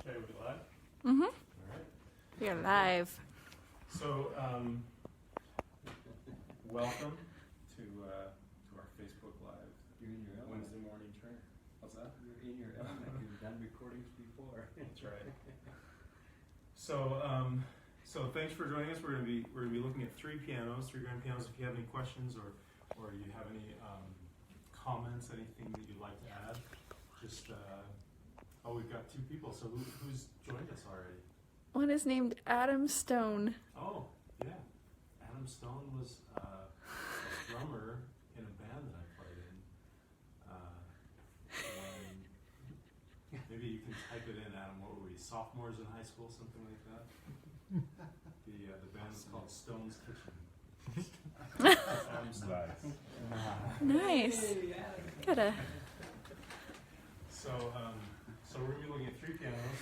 Okay, we live? Mm-hmm. All right. You're live. So, welcome to our Facebook Live You're in your element. Wednesday morning train. What's that? You're in your element. You've done recordings before. That's right. So, so thanks for joining us. We're gonna be looking at three grand pianos. If you have any questions or you have any comments, anything that you'd like to add, just we've got two people. So who's joined us already? One is named Adam Stone. Oh, yeah. Adam Stone was a drummer in a band that I played in. When, maybe you can type it in, Adam. What were we, sophomores in high school, something like that? The band was called Stone's Kitchen. Adam Stone. Nice. Gotta. So we're gonna be looking at three pianos,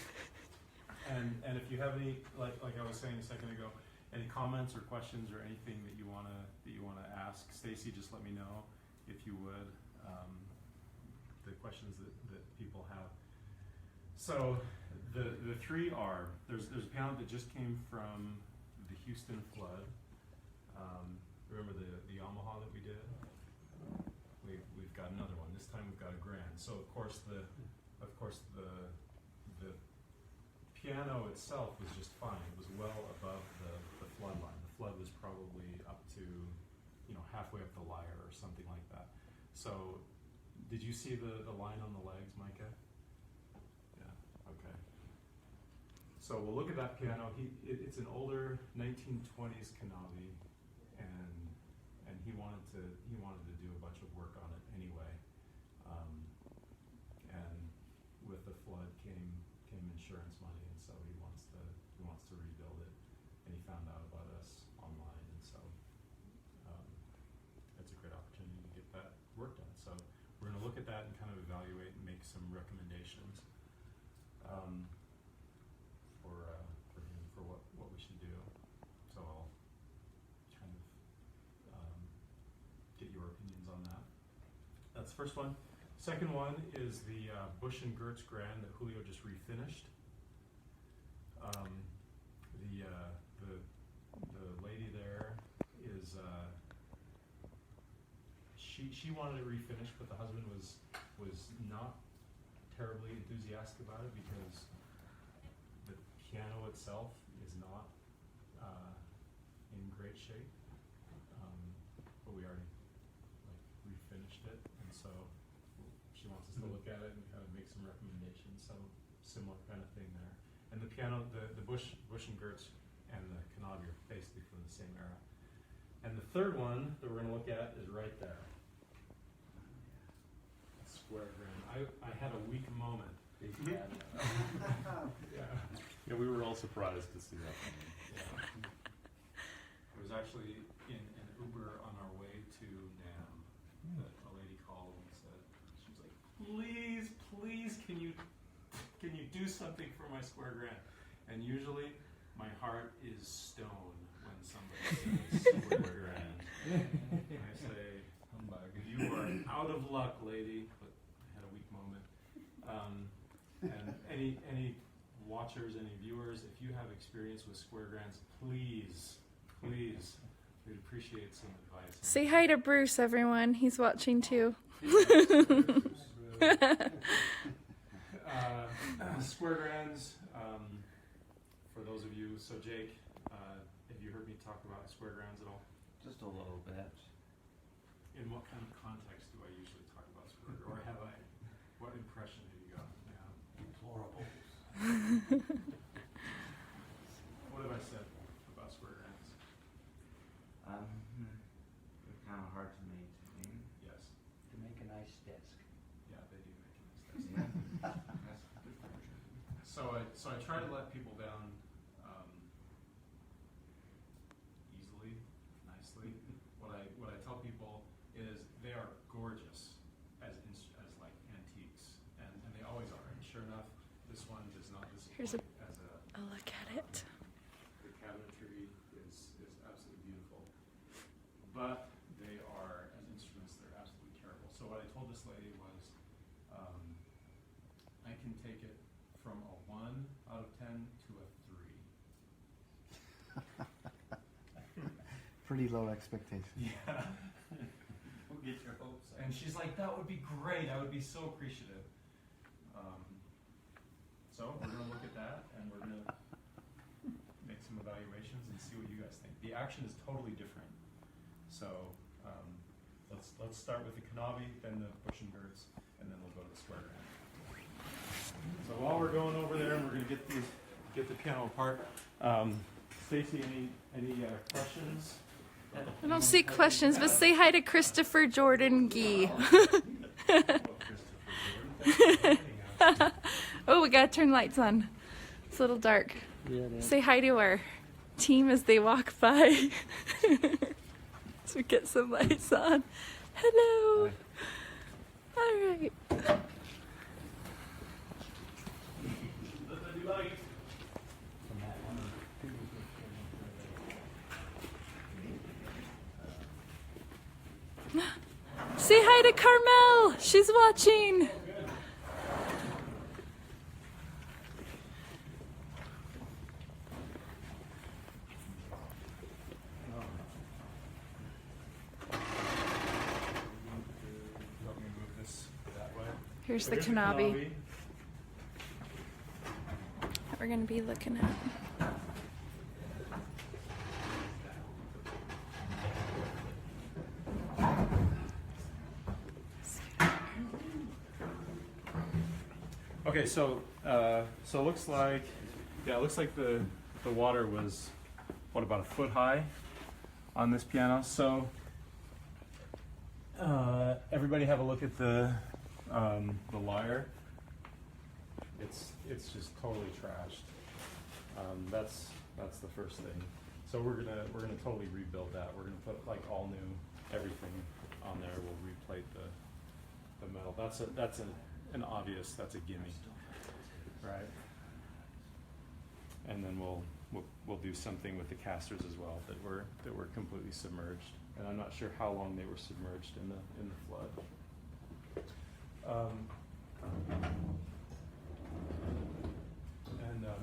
and if you have any, like I was saying a second ago, any comments or questions or anything that you wanna ask Stacy, just let me know if you would. The questions that people have. So the three are there's a piano that just came from the Houston flood. Remember the Yamaha that we did? We've got another one. This time we've got a grand. So of course the piano itself was just fine. It was well above the flood line. The flood was probably up to halfway up the lyre or something like that. So did you see the line on the legs, Micah? Yeah. Okay. So we'll look at that piano. It's an older 1920s Canavi, and he wanted to do a bunch of work on it anyway. And with the flood came insurance money, and so he wants to rebuild it. And he found out about us online, and so it's a great opportunity to get that work done. So we're going to look at that and kind of evaluate and make some recommendations for him for what we should do. So I'll kind of get your opinions on that. That's the first one. Second one is the Bush and Gertz Grand that Julio just refinished. The lady there is she wanted it refinished, but the husband was not terribly enthusiastic about it because the piano itself is not in great shape. But we already refinished it, and so she wants us to look at it and kind of make some recommendations. So similar kind of thing there. And the piano, the Bush and Gertz and the Canavi are basically from the same era. And the third one that we're going to look at is right there. Square grand. I had a weak moment. Yeah. Yeah, we were all surprised to see that. Yeah. It was actually in an Uber on our way to NAM that a lady called and said, she was like, please, can you do something for my square grand? And usually my heart is stone when somebody says square grand. And I say, you are out of luck, lady, but I had a weak moment. And any watchers, any viewers, if you have experience with square grands, please, we'd appreciate some advice. Say hi to Bruce, everyone. He's watching too. Square grands, for those of you, so Jake, have you heard me talk about square grands at all? Just a little bit. In what kind of context do I usually talk about square grands? Or have I? What impression have you got? Yeah. Deplorables. What have I said about square grands? They're kind of hard to maintain. Yes. To make a nice desk. Yeah, they do make a nice desk. So I try to let people down easily, nicely. What I tell people is they are gorgeous as like antiques, and they always are. And sure enough, this one does not Here's disappoint as a look at it. the cabinetry is absolutely beautiful, but they are as instruments they're absolutely terrible. So what I told this lady was, I can take it from a 1 out of 10 to a 3. Pretty low expectations. Yeah. We'll get your hopes up. And she's like, that would be great. I would be so appreciative. So we're going to look at that, and we're going to make some evaluations and see what you guys think. The action is totally different. So let's start with the Kanabi, then the Bushenbergs, and then we'll go to the square grand. So while we're going over there, and we're going to get the piano apart. Stacy, any questions? I don't see questions, but say hi to Christopher Jordan Gee. Oh, we gotta turn lights on. It's a little dark. Say hi to our team as they walk by. So we get some lights on. Hello. All right. Say hi to Carmel. She's watching. Here's the Kanabi that we're going to be looking at. Okay, so it looks like the water was about a foot high on this piano. So everybody have a look at the lyre. It's just totally trashed. That's the first thing. So we're gonna totally rebuild that. We're gonna put like all new everything on there. We'll replate the metal. That's an obvious. That's a gimme, right? And then we'll do something with the casters as well that were completely submerged. And I'm not sure how long they were submerged in the flood.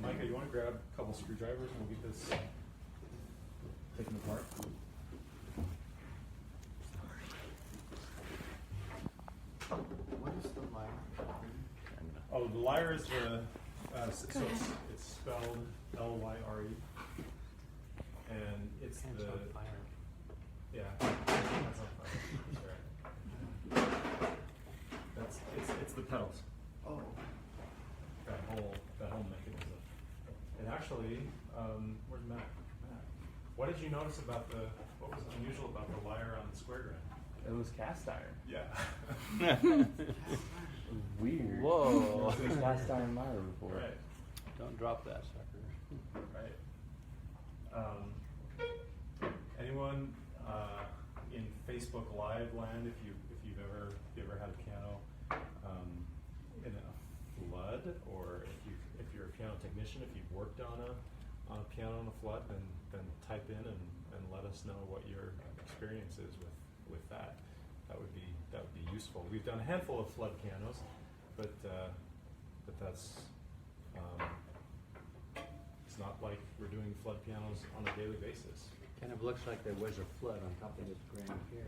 Micah, you want to grab a couple screwdrivers and we'll get this taken apart? What is the line? Oh, the lyre is the so it's spelled L-Y-R-E, and it's Hands the on fire. yeah. That's on fire. That's right. It's the pedals. Oh. That whole mechanism. And actually, where's Matt? What did you notice about what was unusual about the lyre on the square grand? It was cast iron. Yeah. Weird. Whoa. Cast iron lyre before. Right. Don't drop that sucker. Right. Anyone in Facebook Live land, if you've ever had a piano in a flood, or if you're a piano technician, if you've worked on a piano in a flood, then type in and let us know what your experience is with that. That would be useful. We've done a handful of flood pianos, but that's it's not like we're doing flood pianos on a daily basis. Kind of looks like there was a flood on top of this grand here.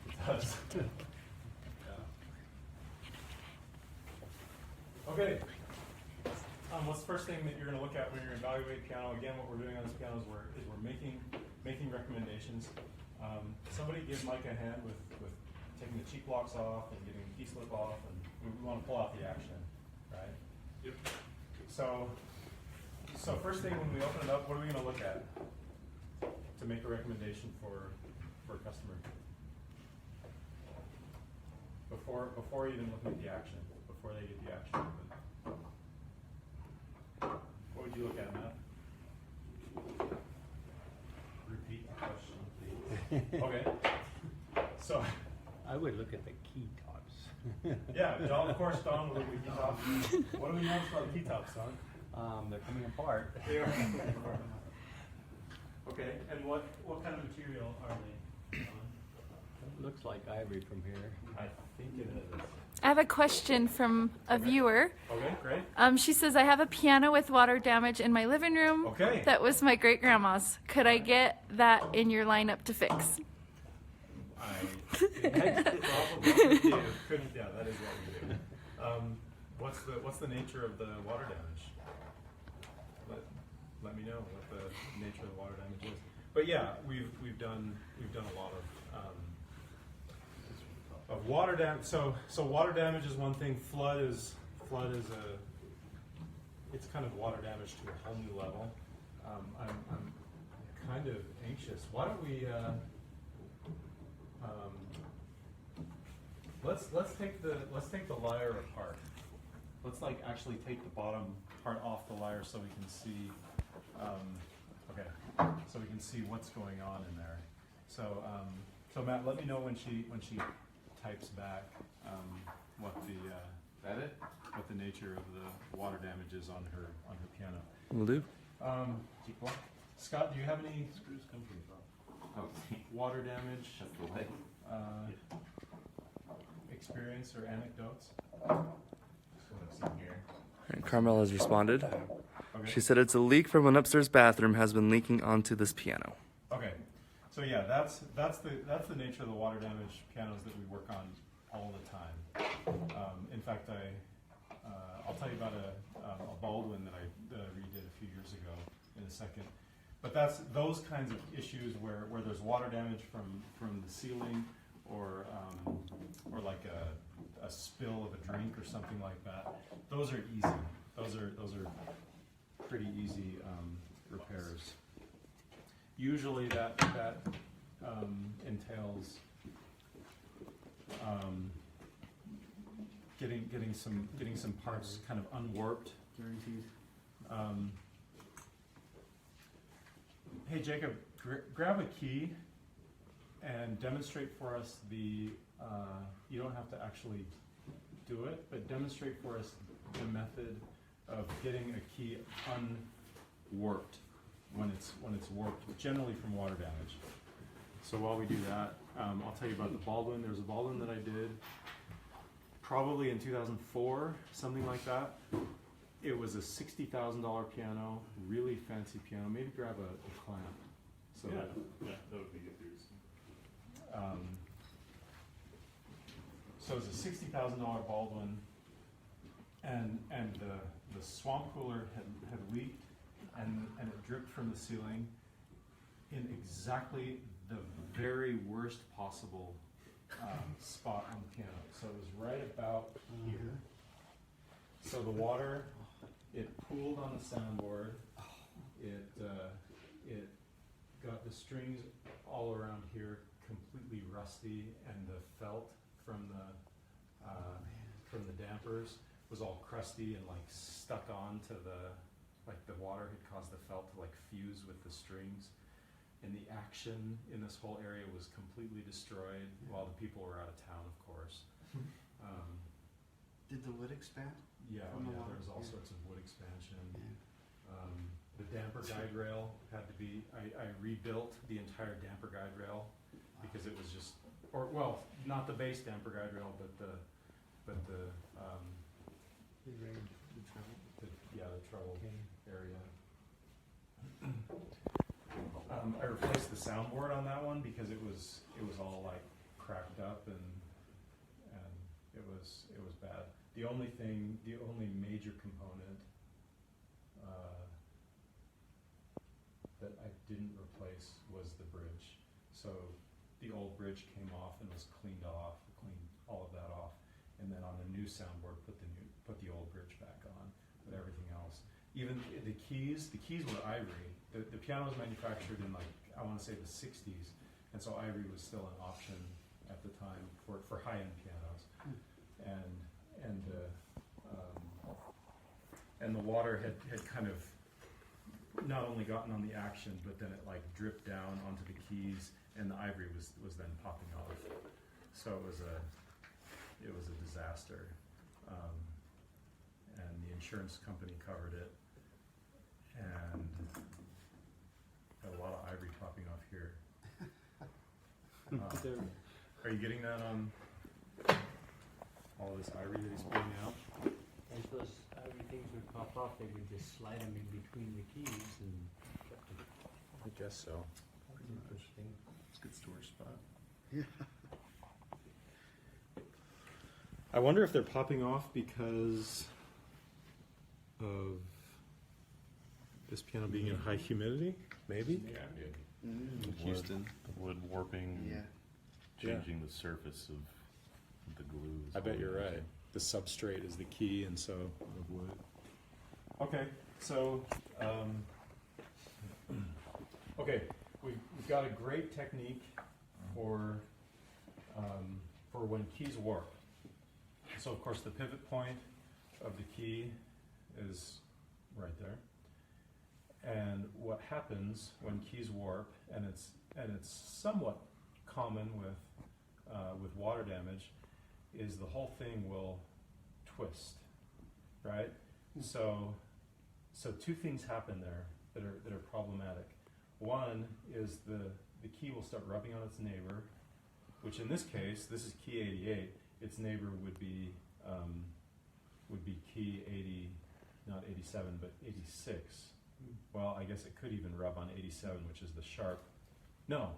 It does. Yeah. Okay. What's the first thing that you're going to look at when you're evaluating piano? Again, what we're doing on this piano is we're making recommendations. Somebody give Mike a hand with taking the cheek blocks off and getting the key slip off, and we want to pull out the action, right? Yep. So first thing when we open it up, what are we going to look at to make a recommendation for a customer? Before even looking at the action, before they get the action. What would you look at, Matt? Repeat the question, please. Okay. So. I would look at the key tops. Yeah, Don, of course, Don will look at the key tops. What do we notice about the key tops, Don? They're coming apart. They are. Okay, and what kind of material are they, Don? It looks like ivory from here. I think it is. I have a question from a viewer. Okay, great. She says, I have a piano with water damage in my living room. Okay. That was my great grandma's. Could I get that in your lineup to fix? Probably do. Couldn't, yeah, that is what we do. What's the nature of the water damage? Let me know what the nature of the water damage is. But yeah, we've done a lot of water damage. So water damage is one thing. Flood is it's kind of water damage to a whole new level. I'm kind of anxious. Why don't we? Let's take the lyre apart. Let's like actually take the bottom part off the lyre so we can see. Okay, so we can see what's going on in there. So Matt, let me know when she types back what the nature of the water damage is on her piano. Will do. Scott, do you have any Screws come from the top. Oh, water damage that's the leg. experience or anecdotes? That's what I've seen here. And Carmel has responded. Okay. She said it's a leak from an upstairs bathroom has been leaking onto this piano. Okay, so yeah, that's the nature of the water damage pianos that we work on all the time. In fact, I'll tell you about a Baldwin that I redid a few years ago in a second. But that's those kinds of issues where there's water damage from the ceiling or like a spill of a drink or something like that. Those are easy. Those are pretty easy repairs. Usually that entails getting some parts kind of unwarped. Guaranteed. Hey Jacob, grab a key and demonstrate for us the. You don't have to actually do it, but demonstrate for us the method of getting a key unwarped when it's warped, generally from water damage. So while we do that, I'll tell you about the Baldwin. There's a Baldwin that I did probably in 2004, something like that. It was a $60,000 piano, really fancy piano. Maybe grab a clamp. So yeah, that would be good news. So it's a $60,000 Baldwin, and the swamp cooler had leaked, and it dripped from the ceiling in exactly the very worst possible spot on the piano. So it was right about here. So the water, it pooled on the soundboard. It got the strings all around here completely rusty, and the felt from the dampers was all crusty and like stuck on to the water had caused the felt to like fuse with the strings. And the action in this whole area was completely destroyed while the people were out of town, of course. Did the wood expand? Yeah, From the there water? was all Yeah. sorts of wood expansion. Yeah. The damper guide rail had to be, I rebuilt the entire damper guide rail because it was just, not the base damper guide rail, but the treble area. I replaced the soundboard on that one because it was all like cracked up and it was bad. The only major component that I didn't replace was the bridge. So the old bridge came off and was cleaned all of that off, and then on the new soundboard put the old bridge back on. But everything else, even the keys were ivory. The piano was manufactured in I want to say the 60s, and so ivory was still an option at the time for high-end pianos, and the water had kind of not only gotten on the action, but then it like dripped down onto the keys, and the ivory was then popping off. So it was a disaster, and the insurance company covered it, and got a lot of ivory popping off here. Are you getting that on all this ivory that he's pulling out. And so every things would pop off, they would just slide them in between the keys and kept them. I guess so. Pretty interesting. It's a good storage spot. Yeah. I wonder if they're popping off because of this piano being in high humidity, maybe? Yeah, Houston. the wood warping, Yeah. changing the surface of the glue. is I bet all you're it is. right. The substrate is the key, and so of wood. Okay, so okay, we've got a great technique for when keys warp. So of course the pivot point of the key is right there. And what happens when keys warp, and it's somewhat common with water damage, is the whole thing will twist, right? So two things happen there that are problematic. One is the key will start rubbing on its neighbor, which in this case, this is key 88. Its neighbor would be key 80, not 87, but 86. Well, I guess it could even rub on 87, which is the sharp. No,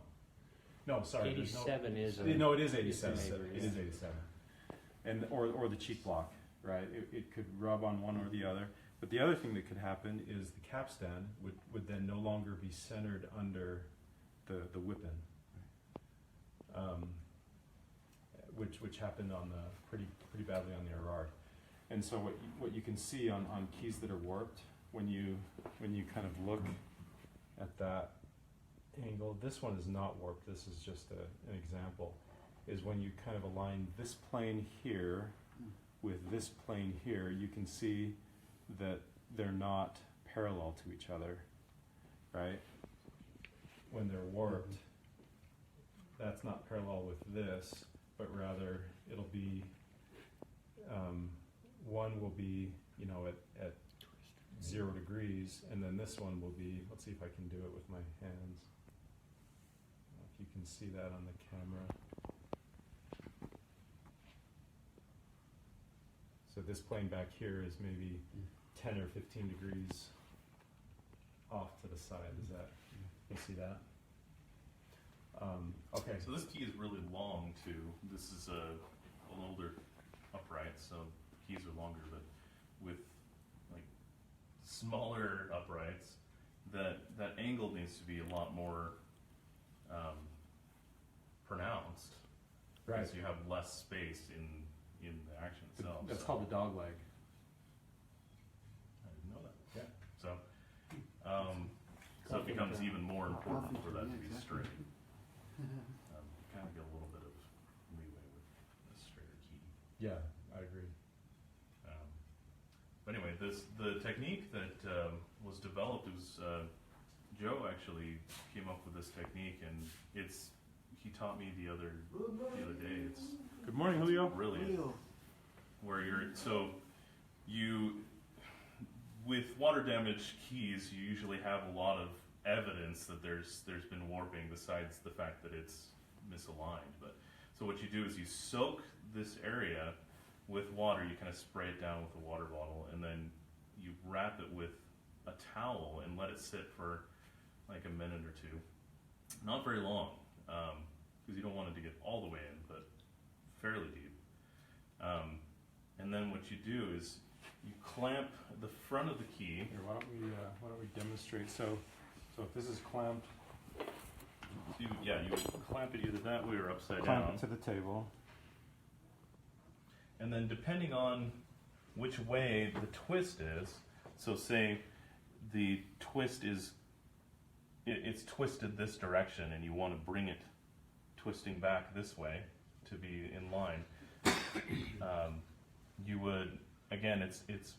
sorry. there's 87 is a. no, it is 87. is the neighbor, It yeah. is 87. And or the cheek block, right? It could rub on one or the other. But the other thing that could happen is the capstan would then no longer be centered under the whip-in, which happened on the pretty badly on the Erard. And so what you can see on keys that are warped, when you kind of look at that angle, this one is not warped. This is just an example. Is when you kind of align this plane here with this plane here, you can see that they're not parallel to each other, right? When they're warped, that's not parallel with this, but rather it'll be, one will be, at 0 degrees, and then this one will be, let's see if I can do it with my hands. If you can see that on the camera. So this plane back here is maybe 10 or 15 degrees off to the side. Is that, you see that? Okay. So this key is really long too. This is an older upright, so keys are longer, but with like smaller uprights, that angle needs to be a lot more pronounced, Right. because you have less space in the action itself. That's so. called the dog leg. I didn't know that. Yeah. So it becomes even more important for that to be straight. Kind of get a little bit of leeway with a straighter key. Yeah, I agree. But anyway, the technique that was developed, it was Joe actually came up with this technique, and he taught me the other day. It's Good morning, Julio. brilliant. Where with water damaged keys, you usually have a lot of evidence that there's been warping, besides the fact that it's misaligned. But so what you do is you soak this area with water. You kind of spray it down with a water bottle, and then you wrap it with a towel and let it sit for like a minute or two. Not very long, because you don't want it to get all the way in, but fairly deep. And then what you do is you clamp the front of the key. Here, why don't we demonstrate? So if this is clamped, You would clamp it either that way or upside clamp down. it to the table. And then depending on which way the twist is, so say the twist is, it's twisted this direction, and you want to bring it twisting back this way to be in line, you would, again, it's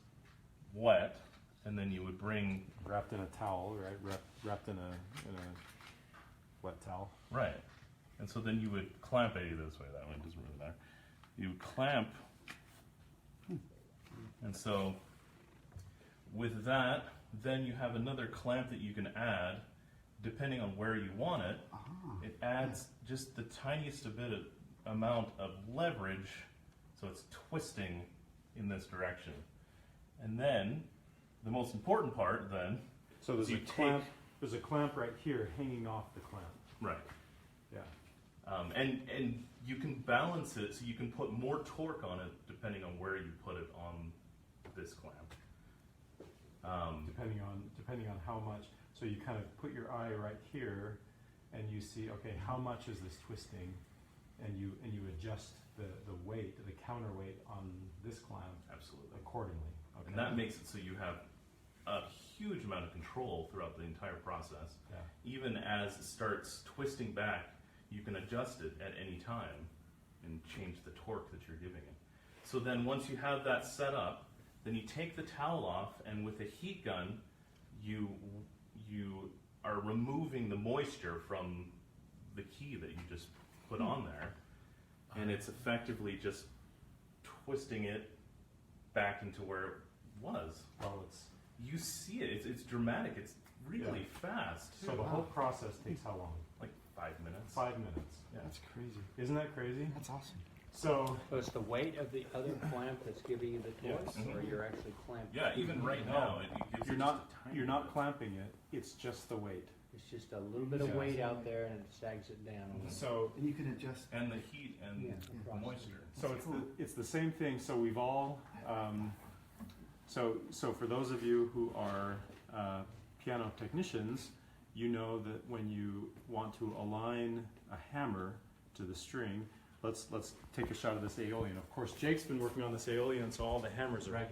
wet, and then you would bring, Wrapped in a towel, right? Wrapped in a wet towel. right, and so then you would clamp it either this way or that way, it doesn't really matter. You would clamp, and so with that, then you have another clamp that you can add, depending on where you want it. It adds just the tiniest amount of leverage So it's twisting in this direction. And then, the most important part then, So there's You a take- clamp. There's a clamp right here hanging off the clamp. right. Yeah. And you can balance it so you can put more torque on it depending on where you put it on this clamp. Depending on how much. So you kind of put your eye right here, and you see, okay, how much is this twisting, and you adjust the weight, the counterweight on this clamp Absolutely. accordingly. Okay. And that makes it so you have a huge amount of control throughout the entire process. Yeah. Even as it starts twisting back, you can adjust it at any time and change the torque that you're giving it. So then once you have that set up, then you take the towel off, and with a heat gun, you are removing the moisture from the key that you just put on there, and it's effectively just twisting it back into where it was. Well, it's You see it. It's dramatic. It's really fast. so the whole process takes how long? Like 5 minutes. 5 minutes. Yeah. That's crazy. Isn't that crazy? That's awesome. So So it's the weight of the other clamp that's giving you the torque, Yes. or you're actually clamping? Yeah, even right now, it gives you're you not just a tiny you're not bit. clamping it. It's just the weight. It's just a little bit of Yeah. weight out there and it sags it down. a little. So And you can adjust. And the heat and Yeah, the across. moisture. it's the same thing. So we've all so for those of you who are piano technicians, you know that when you want to align a hammer to the string, let's take a shot of this Aeolian. Of course, Jake's been working on this Aeolian, so all the hammers are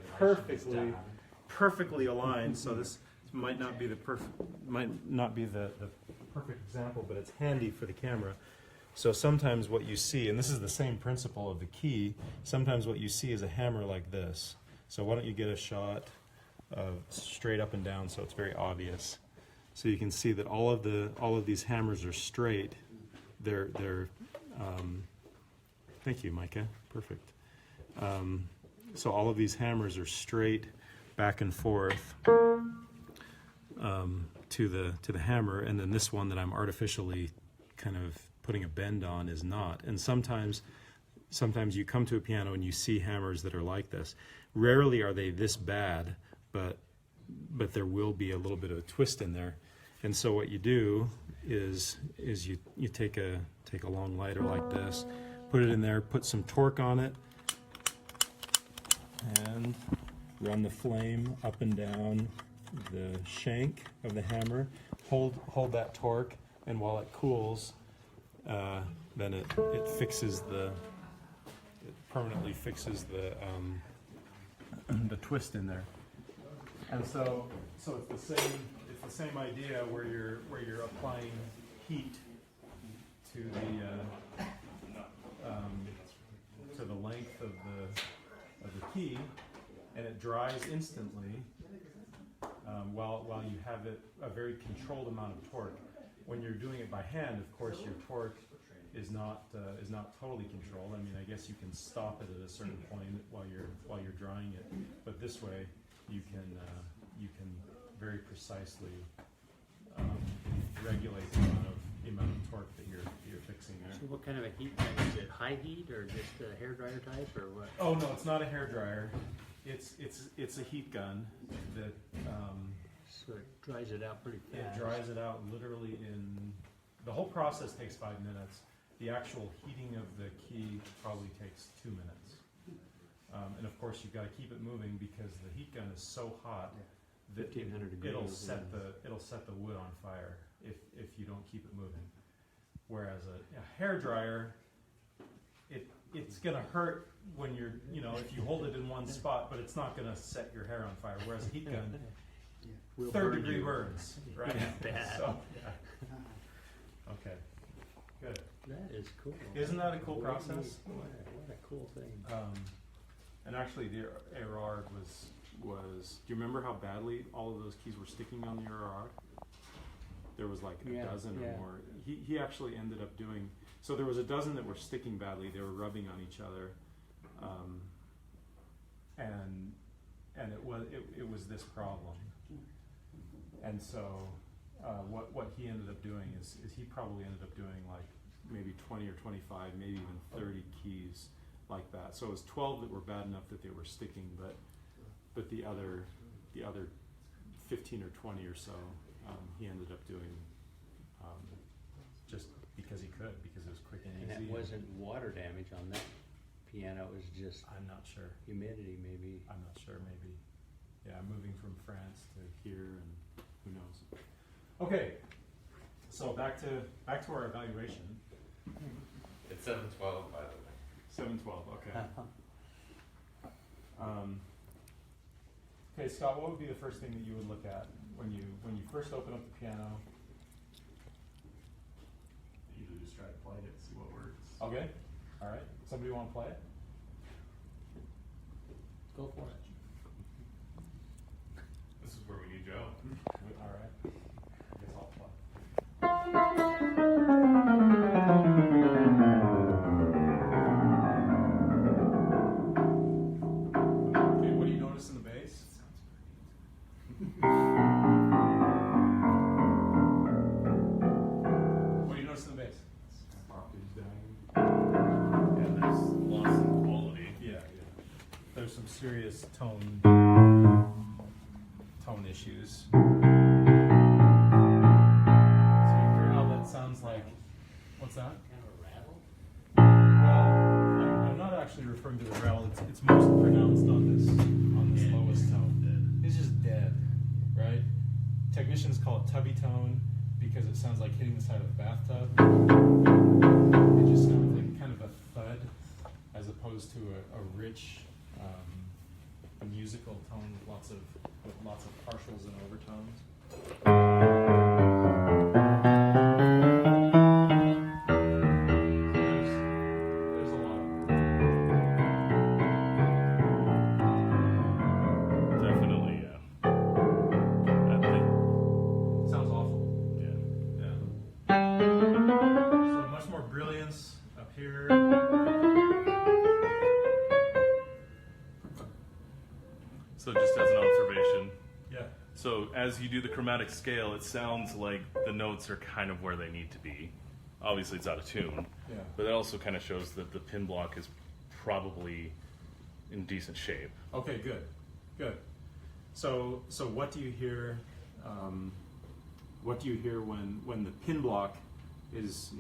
perfectly aligned. So this might not be the perfect example, but it's handy for the camera. So sometimes what you see, and this is the same principle of the key, sometimes what you see is a hammer like this. So why don't you get a shot of straight up and down so it's very obvious. So you can see that all of these hammers are straight. They're thank you, Micah. Perfect. So all of these hammers are straight back and forth to the hammer, and then this one that I'm artificially kind of putting a bend on is not. And sometimes you come to a piano and you see hammers that are like this. Rarely are they this bad, but there will be a little bit of a twist in there. And so what you do is you take a long lighter like this, put it in there, put some torque on it, and run the flame up and down the shank of the hammer. Hold that torque, and while it cools, then it permanently fixes the twist in there. And so it's the same idea where you're applying heat to the length of the key, and it dries instantly while you have a very controlled amount of torque. When you're doing it by hand, of course, your torque is not totally controlled. I mean, I guess you can stop it at a certain point while you're drying it, but this way you can very precisely regulate the amount of torque that you're fixing there. So what kind of a heat type? Is it high heat or just a hairdryer type or what? Oh no, it's not a hairdryer. It's a heat gun that So it dries it out pretty it fast. dries it out literally in. The whole process takes 5 minutes. The actual heating of the key probably takes 2 minutes. And of course, you've got to keep it moving because the heat gun is so hot that 1500 degrees. it'll set the wood on fire if you don't keep it moving. Whereas a hair dryer, it's gonna hurt when if you hold it in one spot, but it's not gonna set your hair on fire. Whereas a heat gun, Will third burn degree you. burns, right? Bad. So, yeah. Okay, good. That is cool. Isn't that a cool What a process? neat- What a cool thing. And actually, the Erard was. Do you remember how badly all of those keys were sticking on the Erard? There was like a dozen or more. He actually ended up doing. So there was a dozen that were sticking badly. They were rubbing on each other, and it was this problem. And so what he ended up doing is he probably ended up doing like maybe 20 or 25, maybe even 30 keys like that. So it was 12 that were bad enough that they were sticking, but the other 15 or 20 or so, he ended up doing just because he could, because it was quick and And easy. it wasn't water damage on that piano, it was just I'm not sure. humidity maybe. I'm not sure. Maybe. Yeah, moving from France to here, and who knows. Okay, so back to our evaluation. It's 7:12, by the way. 7:12. Okay. Okay, Scott. What would be the first thing that you would look at when you first open up the piano? You just try to play it, see what works. Okay. All right. Somebody want to play it? Go for it. This is where we need Joe. All right. I guess I'll play. Okay, what do you notice in the bass? What do you notice in the bass? Octaves dying. Yeah, there's loss in quality. Yeah. There's some serious tone issues. So you hear how that sounds like? What's that? Kind of a rattle? Well, I'm not actually referring to the rattle. It's most pronounced on this lowest tone. It's just dead, right? Technicians call it tubby tone because it sounds like hitting the side of a bathtub. It just sounds like kind of a thud, as opposed to a rich, a musical tone with lots of partials and overtones. There's a lot of Definitely, yeah. I think, sounds awful. yeah. So much more brilliance up here. So just as an observation, Yeah. so as you do the chromatic scale, it sounds like the notes are kind of where they need to be. Obviously, it's out of tune, Yeah. but that also kind of shows that the pin block is probably in decent shape. Okay, good. So what do you hear? What do you hear when the pin block is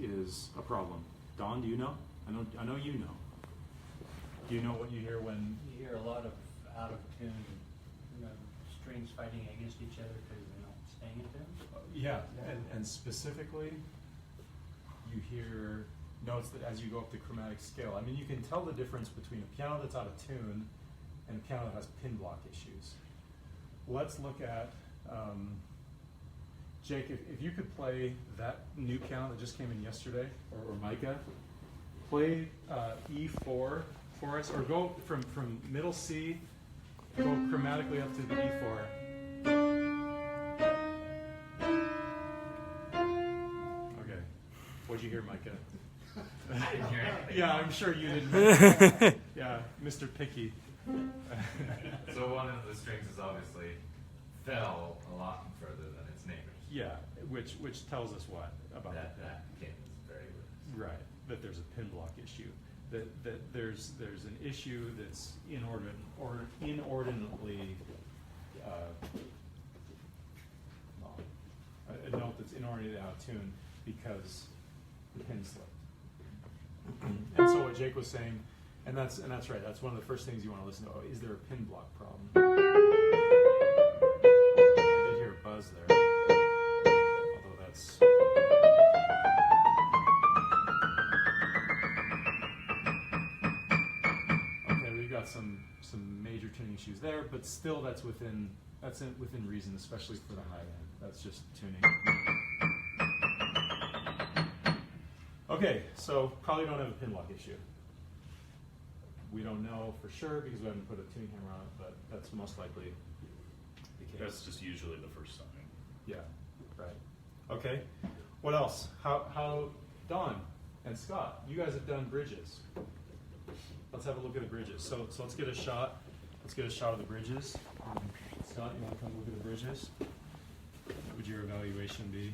a problem? Don, do you know? I know you know. Do you know what you hear when? You hear a lot of out of tune, strings fighting against each other because they're not staying in tune. Yeah, and specifically, you hear notes that as you go up the chromatic scale. I mean, you can tell the difference between a piano that's out of tune and a piano that has pin block issues. Let's look at, Jake, if you could play that new piano that just came in yesterday, or Micah, play E4 for us, or go from middle C, go chromatically up to the E4. Okay. What'd you hear, Micah? I didn't hear anything. Yeah, I'm sure you didn't. Yeah, Mr. Picky. So one of the strings is obviously fell a lot further than its neighbors. Yeah, which tells us what about That pin is very loose. right, that there's a pin block issue. That there's an issue that's inordinately a note that's inordinately out of tune because the pin slipped. And so what Jake was saying, and that's right. That's one of the first things you want to listen to. Oh, is there a pin block problem? I did hear a buzz there, although that's. Okay, we've got some major tuning issues there, but still that's within reason, especially for the high end. That's just tuning. Okay, so probably don't have a pin lock issue. We don't know for sure because we haven't put a tuning hammer on it, but that's most likely the case. That's just usually the first sign. Yeah, right. Okay, what else? How Don and Scott, you guys have done bridges. Let's have a look at the bridges. So let's get a shot. Let's get a shot of the bridges. Scott, you want to come look at the bridges? What would your evaluation be?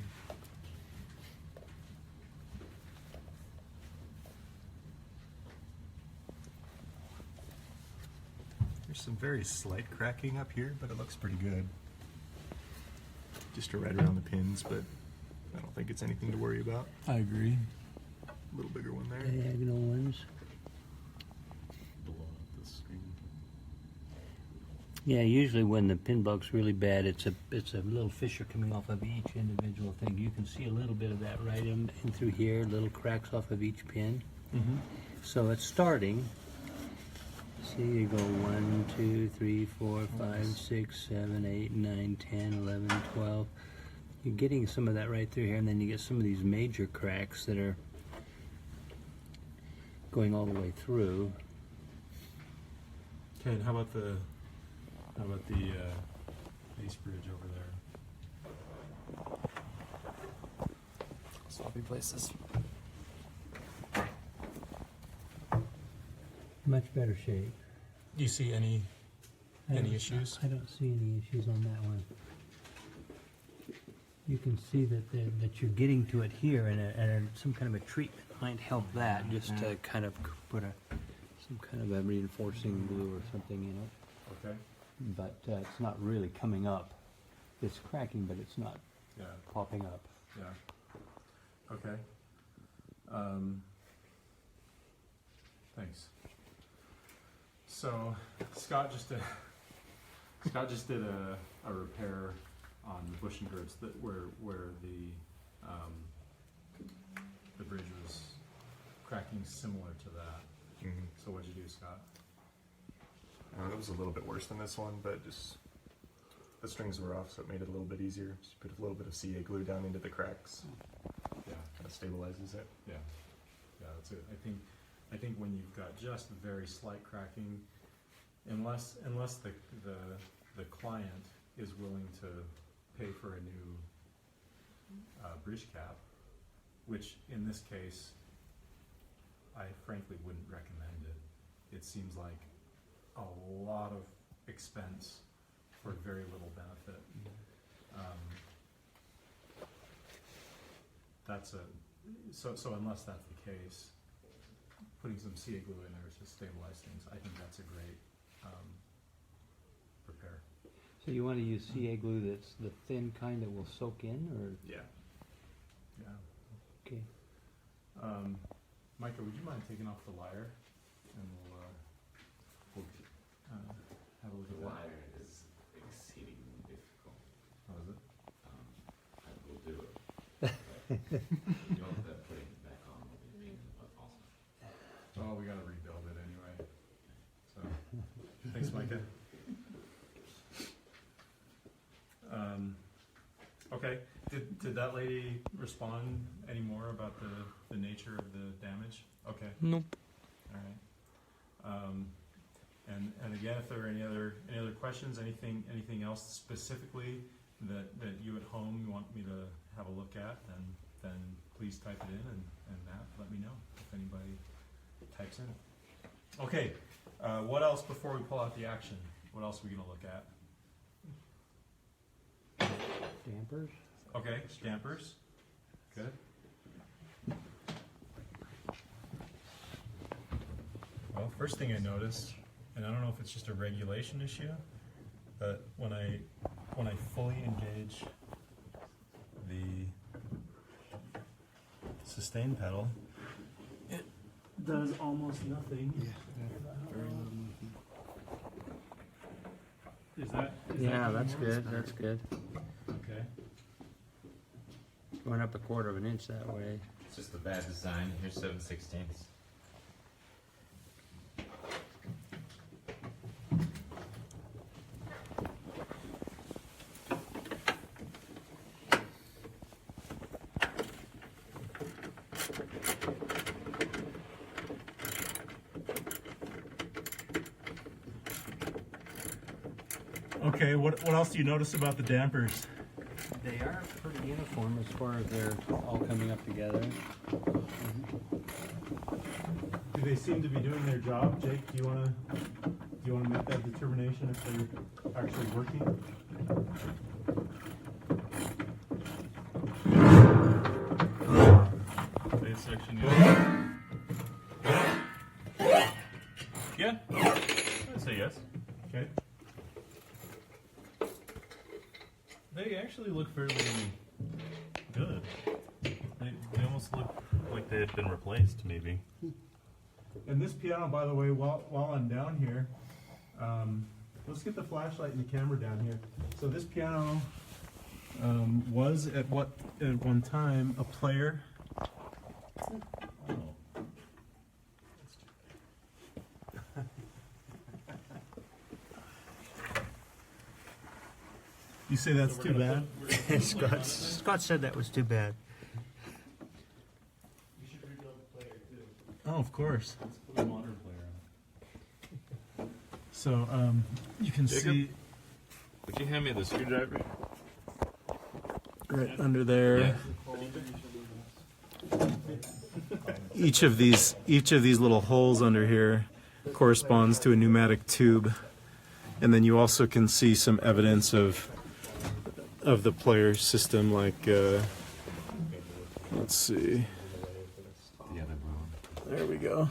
There's some very slight cracking up here, but it looks pretty good. Just right around the pins, but I don't think it's anything to worry about. I agree. A little bigger one there. Diagonal ones. Blow up the screen. Yeah, usually when the pin bulk's really bad, it's a little fissure coming off of each individual thing. You can see a little bit of that right in through here, little cracks off of each pin. Mm-hmm. So it's starting. See, you go 1, 2, 3, 4, 5, 6, 7, 8, 9, 10, 11, 12. You're getting some of that right through here, and then you get some of these major cracks that are going all the way through. Okay, and how about the base bridge over there? Sloppy places. Much better shape. Do you see any issues? I don't see any issues on that one. You can see that you're getting to it here, and some kind of a treatment might help that, just to kind of put some kind of a reinforcing glue or something in it. Okay. But it's not really coming up. It's cracking, but it's not Yeah. popping up. Yeah. Okay. Thanks. So Scott just did a repair on the bush and girders that where the bridge was cracking similar to that. Mm-hmm. So what'd you do, Scott? It was a little bit worse than this one, but just the strings were off, so it made it a little bit easier. Just put a little bit of CA glue down into the cracks. Yeah. Kind of stabilizes it. Yeah, that's it. I think when you've got just very slight cracking, unless the client is willing to pay for a new bridge cap, which in this case, I frankly wouldn't recommend it. It seems like a lot of expense for very little benefit. So unless that's the case, putting some CA glue in there to stabilize things, I think that's a great repair. So you want to use CA glue that's the thin kind that will soak in, or? Yeah. Okay. Micah, would you mind taking off the lyre, and we'll have a look at The that. wire is exceedingly difficult. How is it? I will do it. You know that putting it back on will be a pain in the butt also. Oh, we gotta rebuild it anyway. So, thanks, Micah. Okay, did that lady respond any more about the nature of the damage? Okay, Nope. all right. And again, if there are any other questions, anything else specifically that you at home you want me to have a look at, then please type it in, and Matt, let me know if anybody types in. Okay, what else before we pull out the action? What else are we gonna look at? Dampers? Okay, dampers. Good. Well, first thing I noticed, and I don't know if it's just a regulation issue, but when I fully engage the sustain pedal, it does almost nothing. Is that Yeah, that's doing good, more? that's good. Okay. Going up 1/4 of an inch that way. It's just a bad design. Here's 7/16. Okay, what else do you notice about the dampers? They are pretty uniform as far as they're all coming up together. Do they seem to be doing their job? Jake, do you wanna make that determination if they're actually working? Base section, yeah. Yeah, I'd say yes. Okay. They actually look fairly good. They almost look like they had been replaced, maybe. And this piano, by the way, while I'm down here, let's get the flashlight and the camera down here. So this piano was at one time a player. You say that's too bad? Scott said that was too bad. Oh, of course. Let's put a modern player on. So you can see Would you hand me the screwdriver? right under there. Each of these little holes under here corresponds to a pneumatic tube, and then you also can see some evidence of the player system, like let's see. There we go,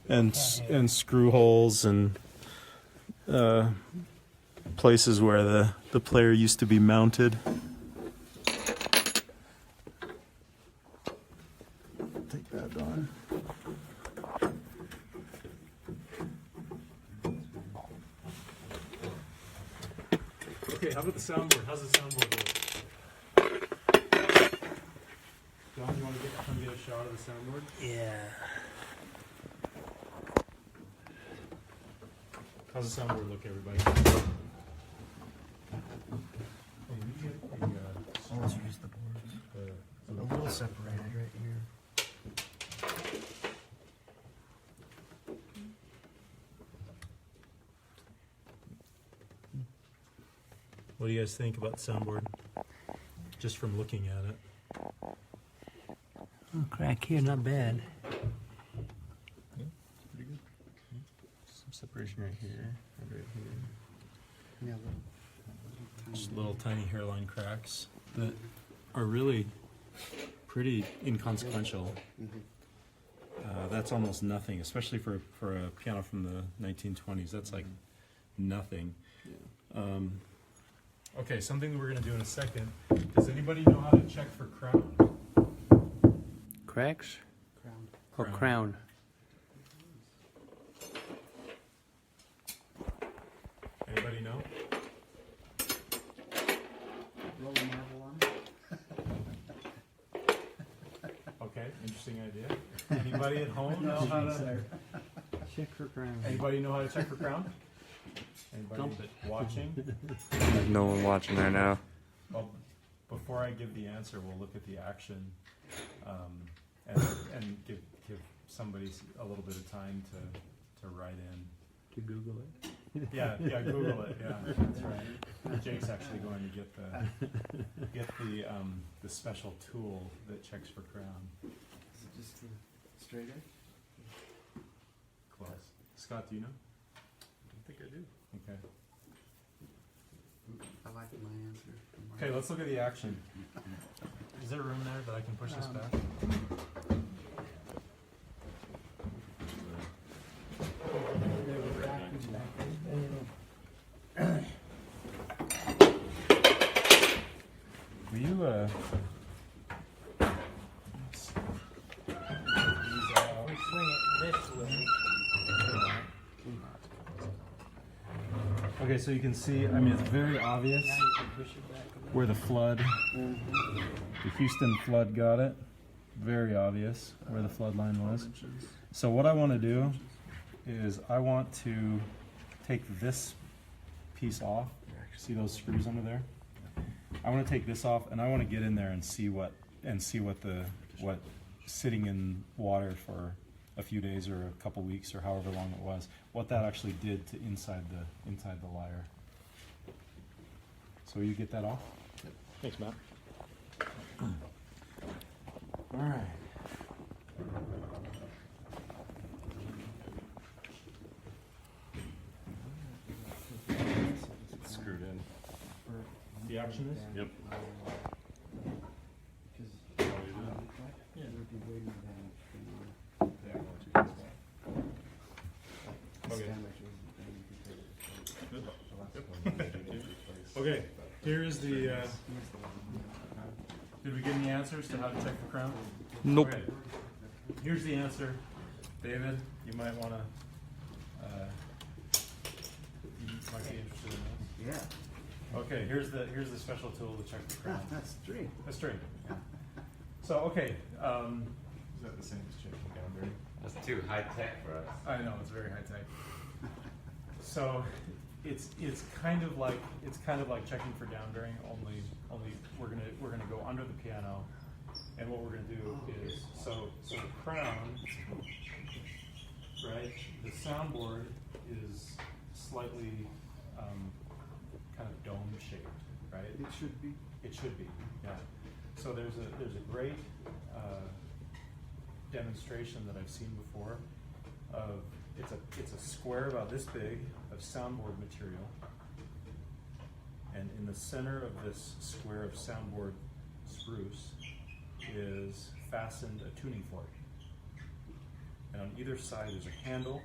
and screw holes and places where the player used to be mounted. Take that on. Okay, how about the soundboard? How's the soundboard look? Don, you want to come get a shot of the soundboard? Yeah. How's the soundboard look, everybody? Let's use the boards. A little separated right here. What do you guys think about the soundboard? Just from looking at it. Oh, crack here, not bad. Pretty good. Some separation right here and right here. Yeah, Just little tiny hairline cracks that are really pretty inconsequential. That's almost nothing, especially for a piano from the 1920s. That's like nothing. Okay, something we're going to do in a second. Does anybody know how to check for crown? Cracks? Crown. Oh, crown. Anybody know? Roll a marble on. Okay, interesting idea. Anybody at home know how to? Check for crown. Anybody know how to check for crown? Anybody watching? There's no one watching right now. Well, before I give the answer, we'll look at the action and give somebody a little bit of time to write in. To Google it. Yeah, Google it. Yeah, that's right. Jake's actually going to get the special tool that checks for crown. Is it just the straight edge? Close. Scott, do you know? I think I do. Okay. I like my answer. Okay, let's look at the action. Is there room there that I can push this back? Will you, Okay, so you can see, I mean, it's very obvious where the flood, the Houston flood got it. Very obvious where the flood line was. So what I want to do is I want to take this piece off. See those screws under there? I want to take this off, and I want to get in there and see what sitting in water for a few days or a couple weeks or however long it was, what that actually did to inside the lyre. So you get that off? Yep. Thanks, Matt. All right. It's screwed in. The action is? Yep. Okay. Okay, here's the, did we get any answers to how to check the crown? Nope. Okay. Here's the answer. David, you might wanna, you might be interested in this. Yeah. Okay, here's the special tool to check the crown. That's string. A string. So, okay, is that the same as checking boundary? That's too high tech for us. I know, it's very high tech. So it's kind of like checking for down bearing, only we're gonna go under the piano, and what we're gonna do is so the crown, right? The soundboard is slightly kind of dome shaped, right? It should be. It should be, yeah. So there's a great demonstration that I've seen before of it's a square about this big of soundboard material, and in the center of this square of soundboard spruce is fastened a tuning fork, and on either side there's a handle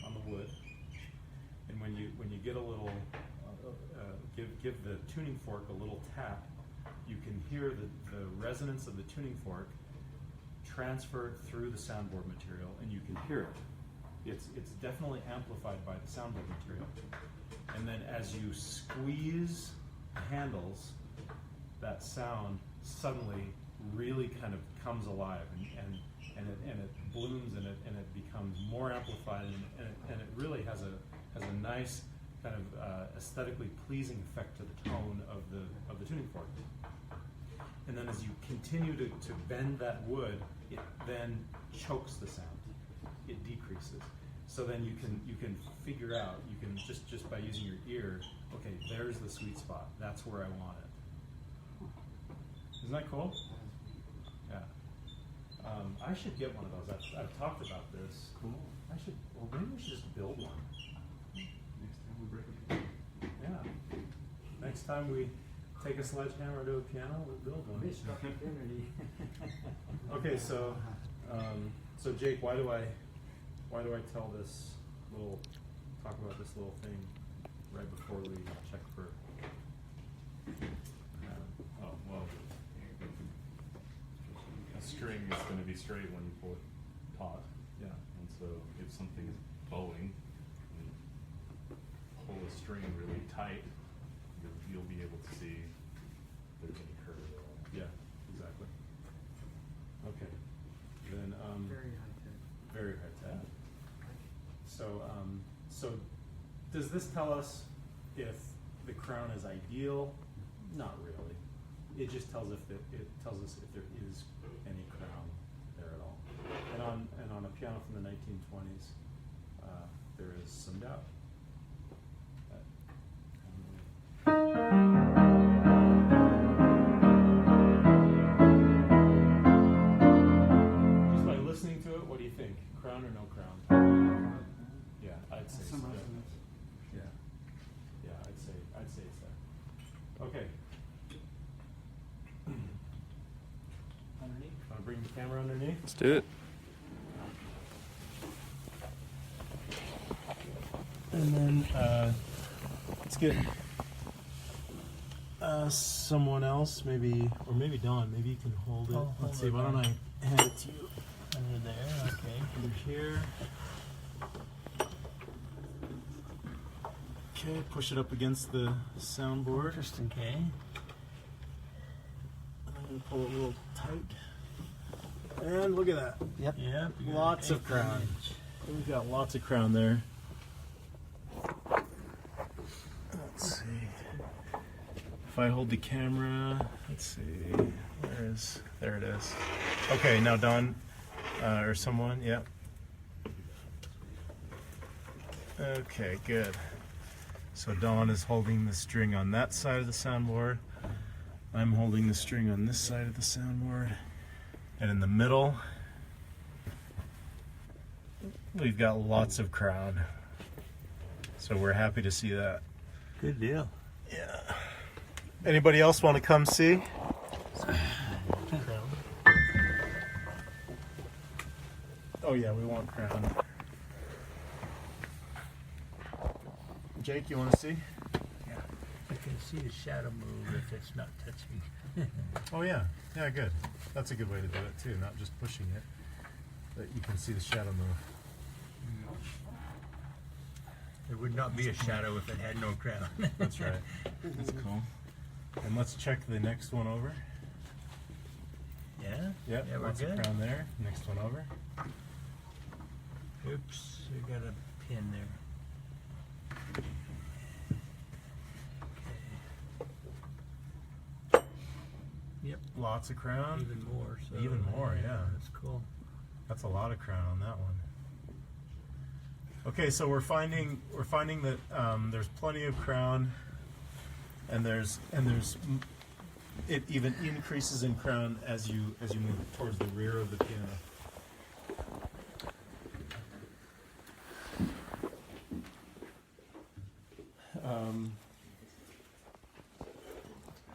on the wood, and when you get a little give the tuning fork a little tap, you can hear the resonance of the tuning fork transferred through the soundboard material, and you can hear it. It's definitely amplified by the soundboard material. And then as you squeeze the handles, that sound suddenly really kind of comes alive, and it blooms, and it becomes more amplified, and it really has a nice kind of aesthetically pleasing effect to the tone of the tuning fork. And then as you continue to bend that wood, it then chokes the sound. It decreases. So then you can figure out, you can just by using your ear, okay, there's the sweet spot. That's where I want it. Isn't that cool? Yeah. I should get one of those. I've talked about this. Cool. Maybe we should just build one. Next time we break a piano. Yeah. Next time we take a sledgehammer to a piano, we'll build one. Missed opportunity. Okay, so Jake, why do I talk about this little thing right before we check for? Well, a string is going to be straight when you pull it taut. Yeah. And so if something is bowing, and you pull the string really tight, you'll be able to see if there's any curve at all. Yeah, exactly. Okay. Then Very high tech. very high tech. So does this tell us if the crown is ideal? Not really. It just tells us if there is any crown there at all. And on a piano from the 1920s, there is some doubt. Just by listening to it, what do you think? Crown or no crown? Yeah, I'd say so. Some resonance. Yeah, I'd say it's there. Okay. Underneath. Want to bring the camera underneath? Let's do it. And then let's get someone else, maybe Don. Maybe you can hold it. I'll Let's hold see. it, Why don't Don. I hand it to you? Under there, okay. Under here. Okay, push it up against the soundboard. Okay. I'm gonna pull it a little tight. And look at that. Yep. Yep. You got Lots of 18 crown. inch. We've got lots of crown there. Let's see. If I hold the camera, let's see. There it is. Okay, now Don, or someone, yep. Okay, good. So Don is holding the string on that side of the soundboard. I'm holding the string on this side of the soundboard. And in the middle, we've got lots of crown. So we're happy to see that. Good deal. Yeah. Anybody else want to come see? Oh yeah, we want crown. Jake, you want to see? Yeah. You can see the shadow move if it's not touching. Oh yeah, yeah, good. That's a good way to do it too, not just pushing it, but you can see the shadow move. There would not be a shadow if it had no crown. That's right. That's cool. And let's check the next one over. Yeah? Yep, Yeah, we're lots of good. crown there. Next one over. Oops, we got a pin there. Okay. Yep, Lots of crown. even more. So Even more, yeah. That's cool. That's a lot of crown on that one. Okay, so we're finding that there's plenty of crown, and it even increases in crown as you move towards the rear of the piano.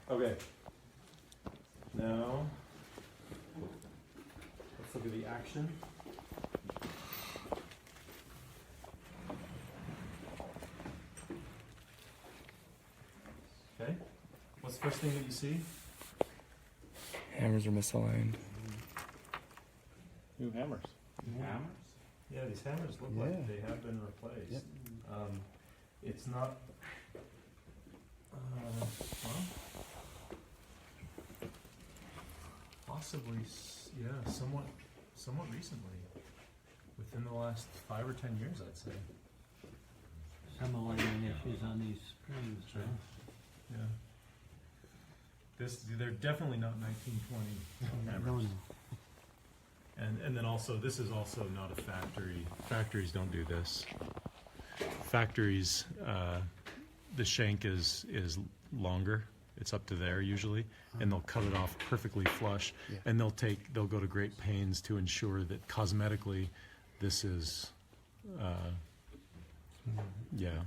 Okay. Now let's look at the action. Okay. What's the first thing that you see? Hammers are misaligned. New hammers. Hammers? Yeah, these hammers look Yeah. like they have been replaced. Yep. It's not. Well, possibly, yeah, somewhat recently, within the last 5 or 10 years, I'd say. Some alignment issues on these springs. Sure. Yeah. They're definitely not 1920 hammers. No. And then also, this is also not a factory. Factories don't do this. Factories, the shank is longer. It's up to there usually, and they'll cut it off perfectly flush. Yeah. And they'll go to great pains to ensure that cosmetically, this is, yeah.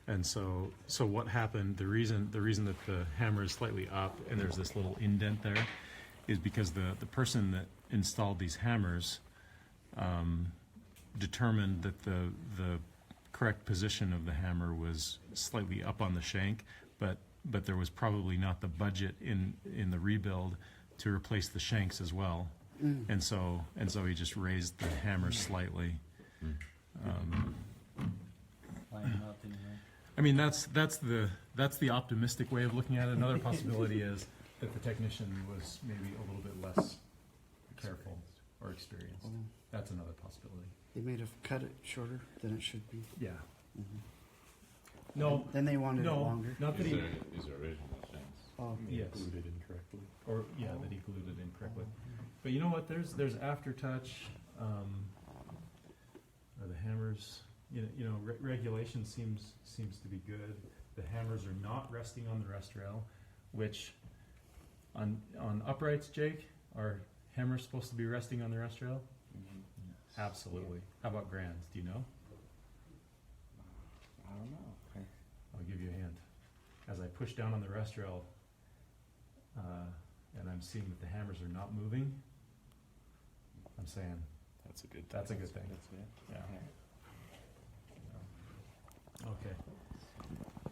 And so what happened? The reason that the hammer is slightly up and there's this little indent there, is because the person that installed these hammers determined that the correct position of the hammer was slightly up on the shank, but there was probably not the budget in the rebuild to replace the shanks as well, and so he just raised the hammer slightly. I mean, that's the optimistic way of looking at it. Another possibility is that the technician was maybe a little bit less careful or experienced. That's another possibility. They may have cut it shorter than it should be. Yeah. No, Then they wanted it no, longer. not that he. These are original things. Oh, Yes. Glued it incorrectly. Or yeah, that he glued it incorrectly. But you know what? There's aftertouch. Or the hammers. You know, regulation seems to be good. The hammers are not resting on the rest rail, which on uprights, Jake, are hammers supposed to be resting on the rest rail? Absolutely. How about grands? Do you know? I don't know. I'll give you a hint. As I push down on the rest rail, and I'm seeing that the hammers are not moving, I'm saying That's a good. that's a good thing. That's it. Yeah. Okay.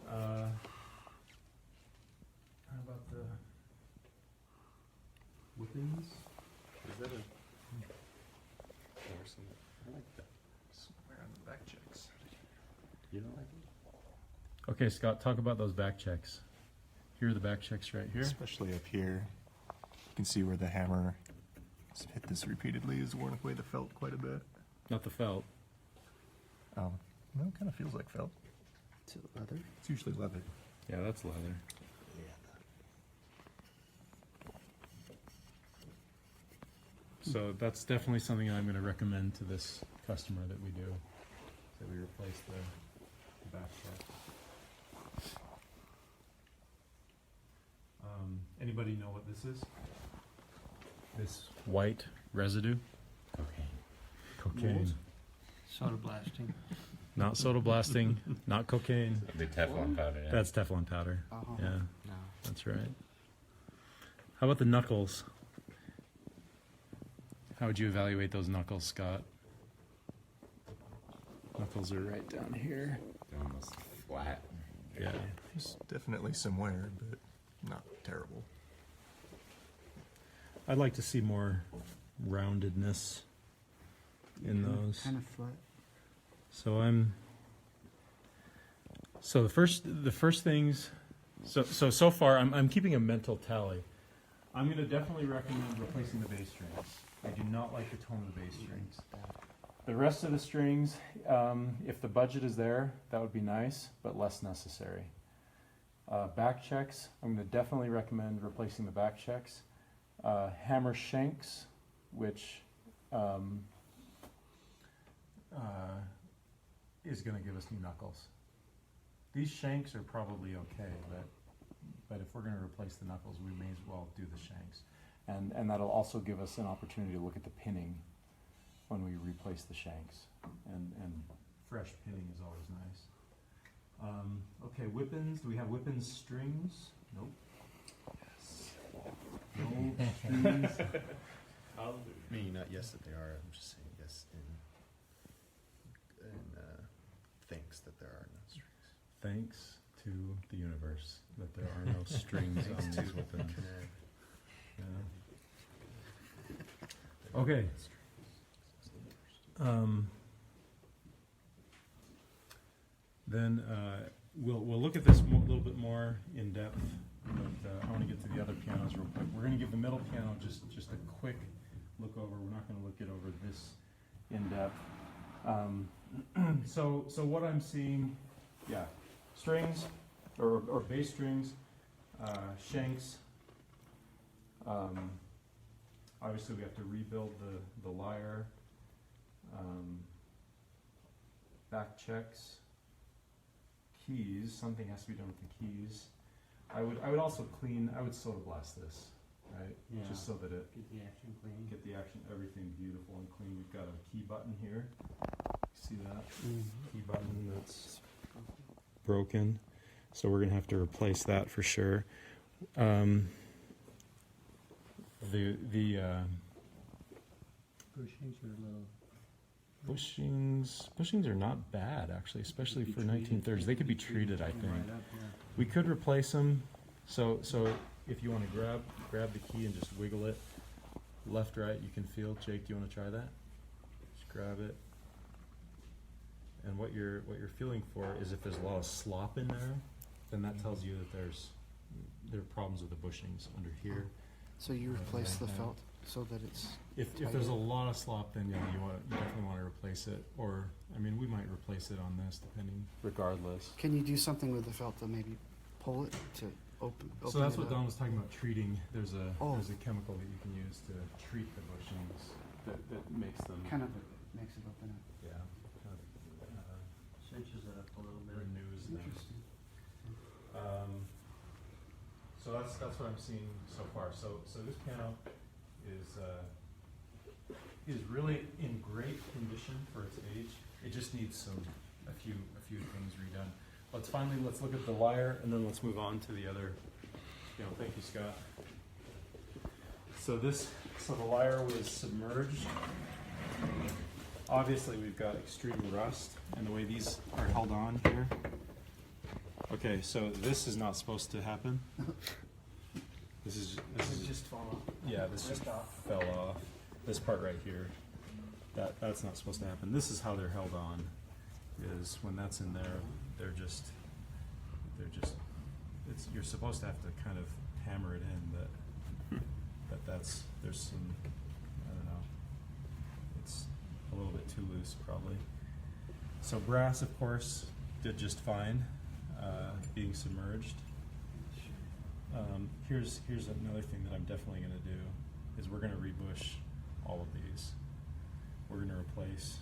How about the whippings? Is that a? I like that. Where are the back checks? You don't like it? Okay, Scott, talk about those back checks. Here are the back checks right here. Especially up here, you can see where the hammer has hit this repeatedly. Has worn away the felt quite a bit. Not the felt. No, it kind of feels like felt. is it leather? It's usually leather. Yeah, that's leather. So that's definitely something I'm going to recommend to this customer that we do. That we replace the back check. Anybody know what this is? This white residue? Cocaine. Soda blasting. Not soda blasting, not cocaine. The Teflon powder. Yeah. That's Teflon powder. Uh-huh. Yeah, No. that's right. How about the knuckles? How would you evaluate those knuckles, Scott? Knuckles are right down here. almost flat. Yeah, there's definitely some wear, but not terrible. I'd like to see more roundedness in those. Kind of flat. So the first things. So far I'm keeping a mental tally. I'm going to definitely recommend replacing the bass strings. I do not like the tone of the bass strings. The rest of the strings, if the budget is there, that would be nice, but less necessary. Back checks, I'm going to definitely recommend replacing the back checks. Hammer shanks, which is going to give us new knuckles. These shanks are probably okay, but if we're going to replace the knuckles, we may as well do the shanks. And that'll also give us an opportunity to look at the pinning when we replace the shanks. And fresh pinning is always nice. Okay, whippings. Do we have whippings strings? Nope. Yes. No strings. Meaning not yes that they are. I'm just saying yes in thanks that there are no strings. Thanks to the universe that there are no strings on these weapons. Yeah. Okay. Then we'll look at this a little bit more in depth, but I want to get to the other pianos real quick. We're going to give the middle piano just a quick look over. We're not going to look it over this in depth. So what I'm seeing, yeah, strings or bass strings, shanks. Obviously, we have to rebuild the lyre. Back checks. Keys. Something has to be done with the keys. I would also clean. I would soda blast this, right? Yeah. Just so that it Get the action clean. get the action, everything beautiful and clean. We've got a key button here. See that? Key button that's broken. So we're gonna have to replace that for sure. The Bushings are low. bushings are not bad actually, especially for 1930s. They could be treated, I think. Right up, yeah. We could replace them. So if you want to grab the key and just wiggle it left, right, you can feel. Jake, do you want to try that? Just grab it. And what you're feeling for is if there's a lot of slop in there, then that tells you that there are problems with the bushings under here. So you replace the felt so that it's. If there's a lot of slop, then yeah, you definitely want to replace it. Or I mean, we might replace it on this, depending. Regardless. Can you do something with the felt to maybe pull it to open? So that's it what up? Don was talking about treating. There's a Oh. chemical that you can use to treat the bushings that makes them Kind of makes it open up. yeah kind of, Cinches it up a little bit. renews them. Interesting. So that's what I'm seeing so far. So this piano is really in great condition for its age. It just needs a few things redone. Let's look at the lyre, and then let's move on to the other. Thank you, Scott. So the lyre was submerged. Obviously, we've got extreme rust, and the way these are held on here. Okay, so this is not supposed to happen. This is Just fall off. yeah, this just fell off. This part right here, that's not supposed to happen. This is how they're held on. Is when that's in there, they're just. You're supposed to have to kind of hammer it in, but there's some, I don't know. It's a little bit too loose probably. So brass, of course, did just fine, being submerged. Here's another thing that I'm definitely going to do is we're going to rebush all of these. We're going to replace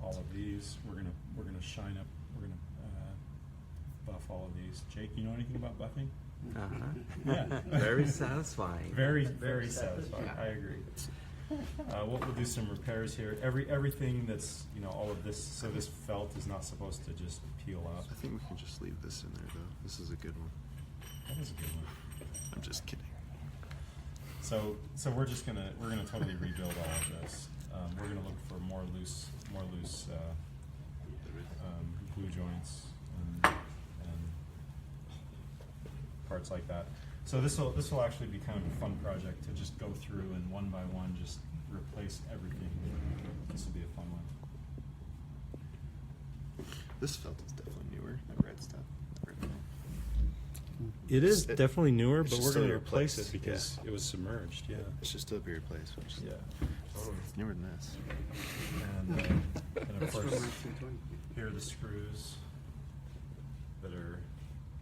all of these. We're going to shine up. We're going to buff all of these. Jake, you know anything about buffing? Yeah. Very satisfying. Very, very satisfying. I agree. We'll do some repairs here. Everything that's all of this. So this felt is not supposed to just peel up. I think we can just leave this in there though. This is a good one. That is a good one. I'm just kidding. So we're gonna totally rebuild all of this. We're gonna look for more loose glue joints and parts like that. So this will actually be kind of a fun project to just go through and one by one just replace everything. This will be a fun one. This felt is definitely newer. I've read stuff. It is It- definitely newer, it's but just we're going to a replace it replace, because it was submerged. Yeah. It's just still be replaced. Which is, Yeah. it's newer than this. And of course, here are the screws that are.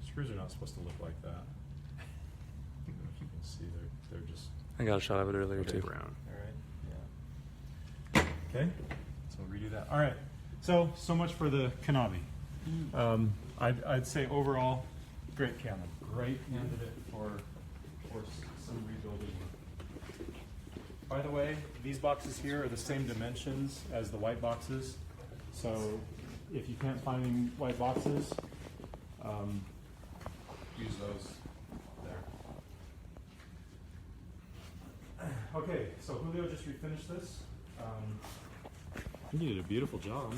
Screws are not supposed to look like that. I don't know if you can see, they're just. I got a shot of it earlier too. Brown. All right. Yeah. Okay. So we'll redo that. All right. So much for the Kanabe. I'd say overall, great camera. Great candidate for some rebuilding. By the way, these boxes here are the same dimensions as the white boxes. So if you can't find any white boxes, use those there. Okay, so Julio just refinished this. He did a beautiful job.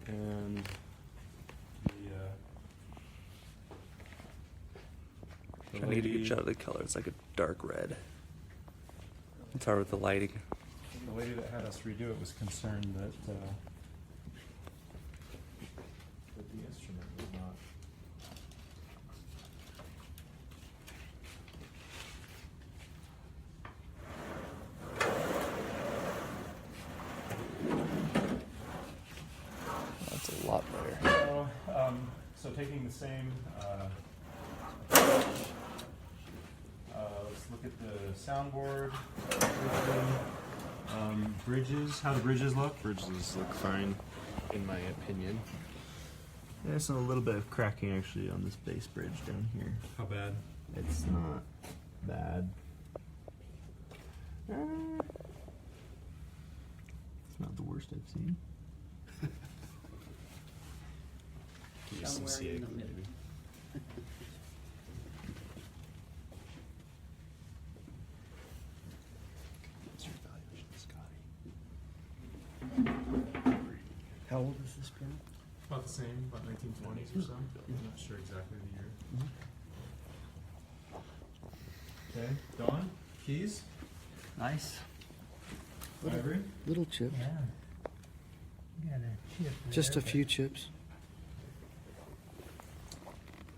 And I need to get a shot of the color. It's like a dark red. It's hard with the lighting. the lady that had us redo it was concerned that the instrument was not. That's a lot better. So taking the same, let's look at the soundboard. Bridges, how do bridges look? Bridges look fine, in my opinion. There's a little bit of cracking actually on this bass bridge down here. How bad? It's not bad. It's not the worst I've seen. Use some CA glue, maybe. What's your evaluation, Scotty? How old is this piano? About the same, about 1920s or so. I'm not sure exactly the year. Okay, Don, keys, Nice. Ivory. Little chips. Yeah. Got a chip Just a there, but few chips.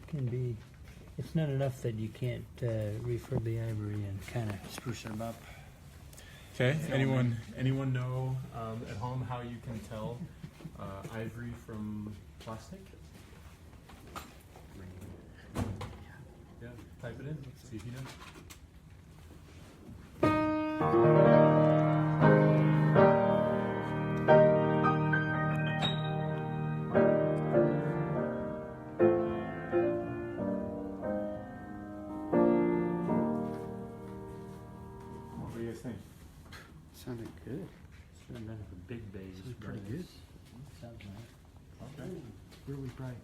Can be. It's not enough that you can't refurb the ivory and kind of spruce them up. Okay, anyone know at home how you can tell ivory from plastic? Yeah, type it in, see if you know. What do you guys think? Sounded good. Should have done it for big bass. Sounds pretty but good. Sounds nice. Okay. Really bright.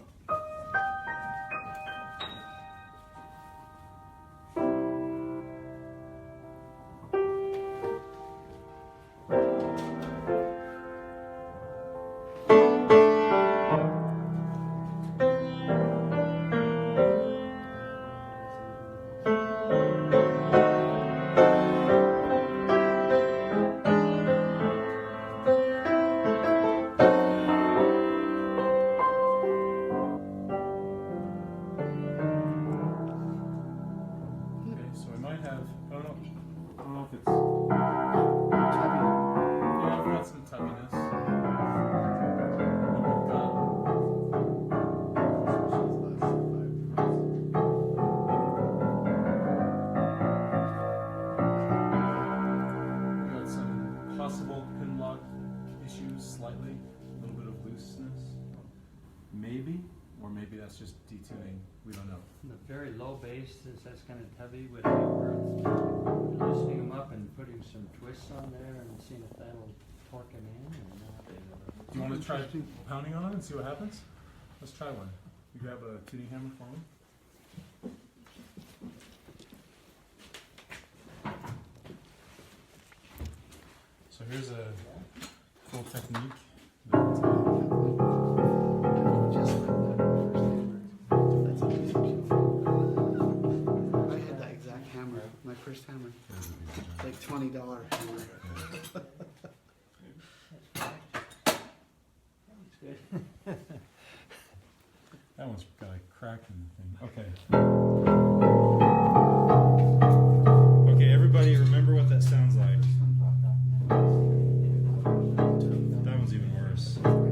Okay, so we might have, I don't know if it's, Tubby. yeah, I've got some tubbiness. And we've got, we've got some possible pin lock issues slightly, a little bit of looseness. Maybe, or maybe that's just detuning, we don't know. The very low bass, since that's kind of tubby, would be worth loosening them up and putting some twists on there and seeing if that'll torque them in or not. Do you want to try pounding on it and see what happens? Let's try one. You grab a tuning hammer for me. So here's a simple technique. Just like that. That's amazing. I had that exact hammer, my first hammer. Like $20 hammer. That one's got a crack in the thing. Okay. Okay, everybody remember what that sounds like. That one's even worse. Okay.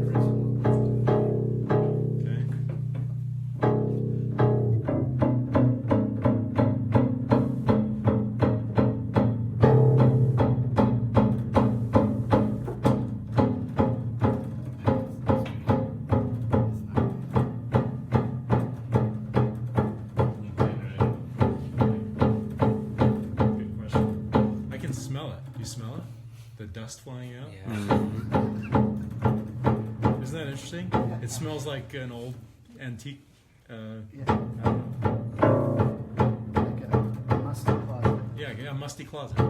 Good question. I can smell it. You smell it? The dust flying out? Isn't that interesting? It smells like an old antique. Yeah. Like a musty closet. Yeah, a musty closet. Yeah.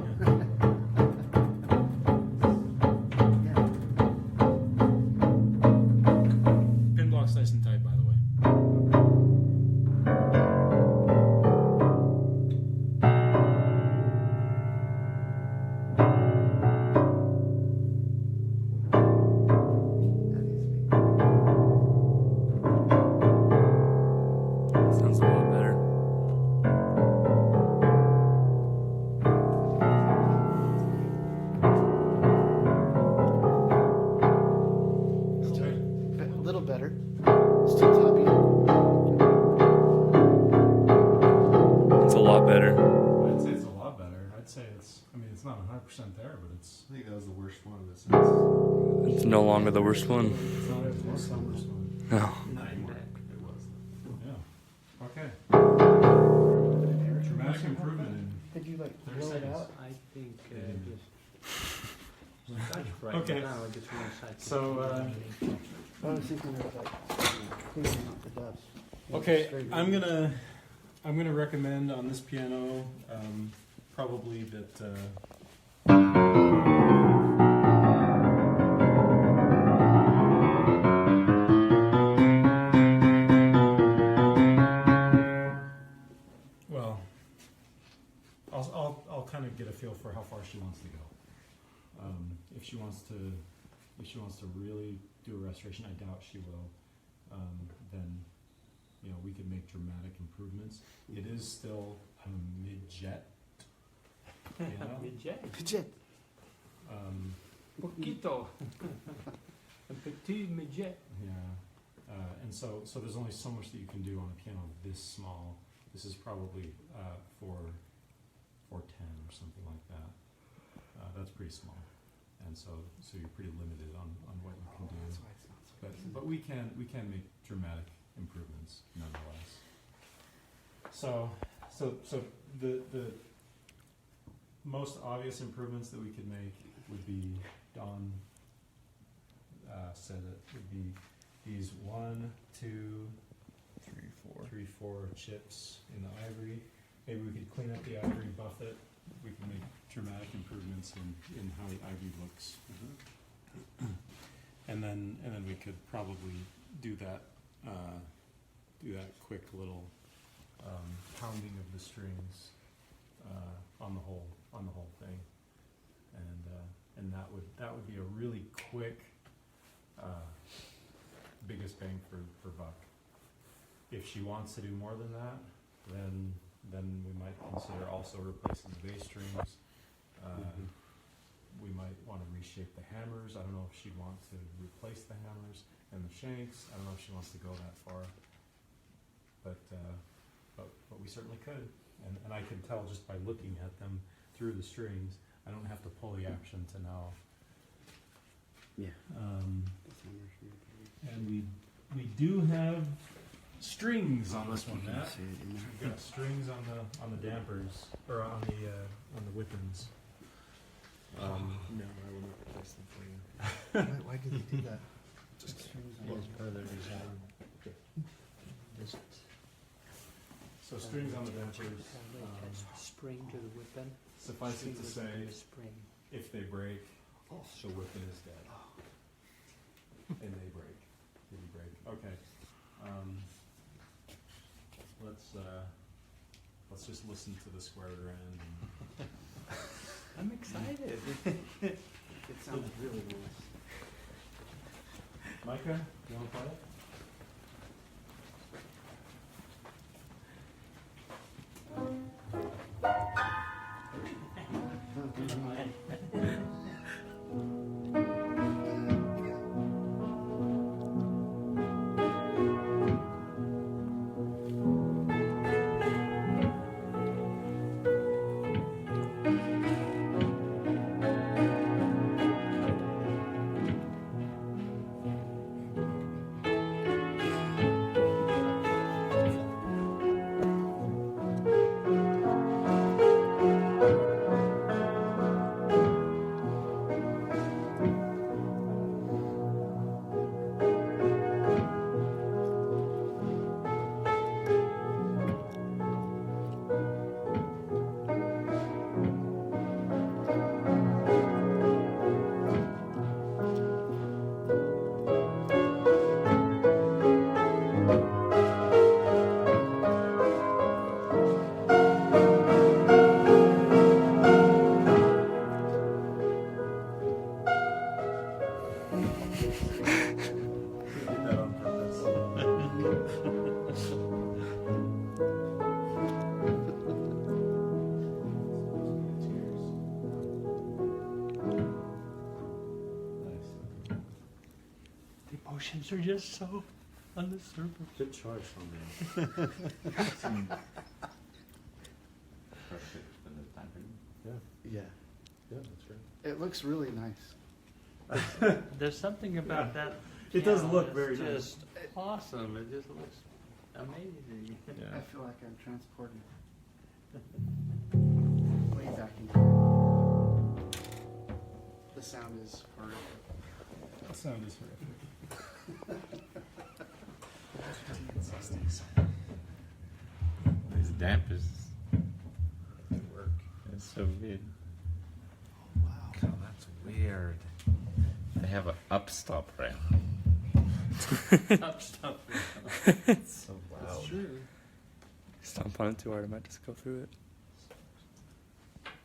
Yeah. Pin block's nice and tight, by the way. Sounds a lot better. A little better. Still toppy. It's a lot better. I'd say it's a lot better. I'd say it's, I mean, it's not 100% there, but it's I think that was the worst one of this. It's no longer the worst one. not as worse than the worst one. No. It was. Yeah. Okay. Dramatic improvement in Did you like 30 blow it seconds. out? I think Okay. So, I was thinking of like cleaning out the dust. okay, Straight I'm gonna recommend on this piano, probably that, well, I'll kind of get a feel for how far she wants to go. If she wants to really do a restoration, I doubt she will. Then, you know, we could make dramatic improvements. It is still a mid-jet. You know? Legit. Poquito. Un petit midget. Yeah, and so there's only so much that you can do on a piano this small. This is probably 410 or something like that. That's pretty small, and so you're pretty limited on what you can do. But we can make dramatic improvements nonetheless. So the most obvious improvements that we could make would be Don said it would be these 1, 2, 3, 4 chips in the ivory. Maybe we could clean up the ivory, buff it. We can make dramatic improvements in how the ivory looks. And then we could probably do that quick little pounding of the strings on the whole thing, and that would be a really quick biggest bang for buck. If she wants to do more than that, then we might consider also replacing the bass strings. We might want to reshape the hammers. I don't know if she'd want to replace the hammers and the shanks. I don't know if she wants to go that far, but we certainly could. And I could tell just by looking at them through the strings. I don't have to pull the action to know. Yeah. And we do have strings on this one, Matt. We've got strings on the dampers or on the whippings. No, I will not replace them for you. Why did they do that? Just part of their design. Just So strings on the dampers. spring to the whipping. Suffice it to say, Spring. if they break, the whipping is dead. Okay. Let's just listen to the square grand. And I'm excited. It sounds really nice. Micah, you want to play it? Emotions are just so on the surface. Good choice on Perfect for the time period. Yeah. Yeah, that's right. It looks really nice. There's something about that. It does piano look that's very nice. just awesome. It just looks amazing. I feel like I'm transported way back in time. The sound is horrific. That sound is horrific. These dampers work. It's so weird. Wow. God, that's weird. They have an upstop rail. Stop. It's so loud. That's true. Stomp on it too hard, I might just go through it.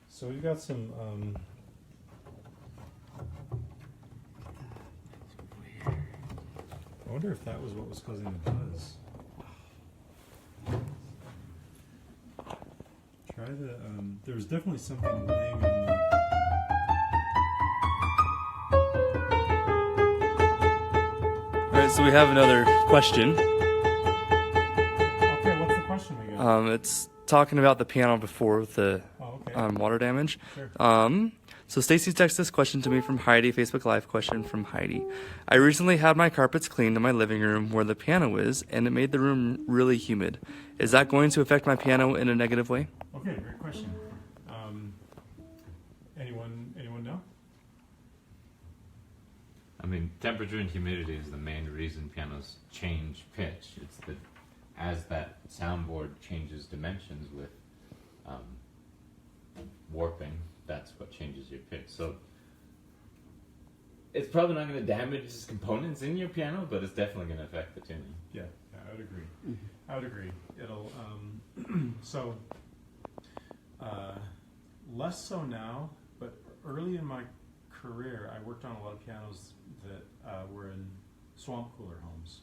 So we've got some. I wonder if that was what was causing the buzz. Try the. There was definitely something laying on the. Alright, so we have another question. Okay, what's the question we got? It's talking about the piano before with the Oh, okay. water damage. Sure. So Stacy texted this question to me from Heidi, Facebook Live question from Heidi. I recently had my carpets cleaned in my living room where the piano is, and it made the room really humid. Is that going to affect my piano in a negative way? Okay, great question. Anyone know? I mean, temperature and humidity is the main reason pianos change pitch. It's that as that soundboard changes dimensions with warping, that's what changes your pitch. So it's probably not going to damage components in your piano, but it's definitely going to affect the tuning. Yeah, I would agree. I would agree. It'll so less so now, but early in my career, I worked on a lot of pianos that were in swamp cooler homes.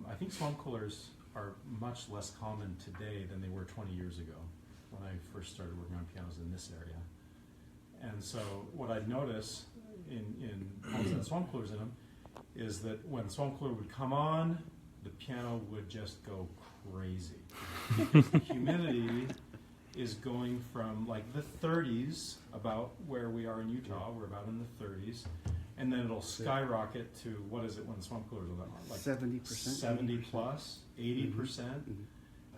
I think swamp coolers are much less common today than they were 20 years ago when I first started working on pianos in this area. And so what I'd notice in homes that had swamp coolers in them is that when the swamp cooler would come on, the piano would just go crazy. Because the humidity is going from like the 30s, about where we are in Utah, we're about in the 30s, and then it'll skyrocket to, what is it when the swamp coolers are like 70%? 70 plus, 80%.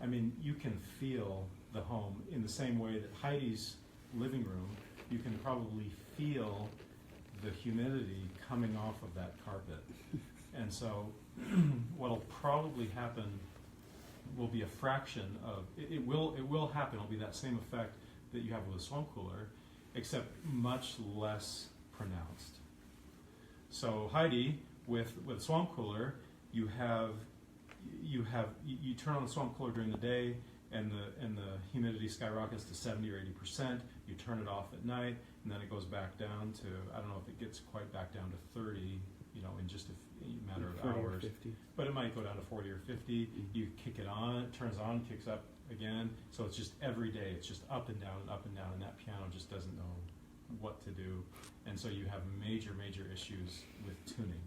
I mean, you can feel the home in the same way that Heidi's living room, you can probably feel the humidity coming off of that carpet. And so what'll probably happen will be a fraction of, it will happen, it'll be that same effect that you have with a swamp cooler, except much less pronounced. So Heidi, With a swamp cooler, you turn on the swamp cooler during the day, and the humidity skyrockets to 70 or 80%. You turn it off at night, and then it goes back down to, I don't know if it gets quite back down to 30, in just a matter of 40 or hours. 50. But it might go down to 40 or 50. You kick it on, it turns on, kicks up again. So it's just every day, it's just up and down and up and down, and that piano just doesn't know what to do. And so you have major, major issues with tuning.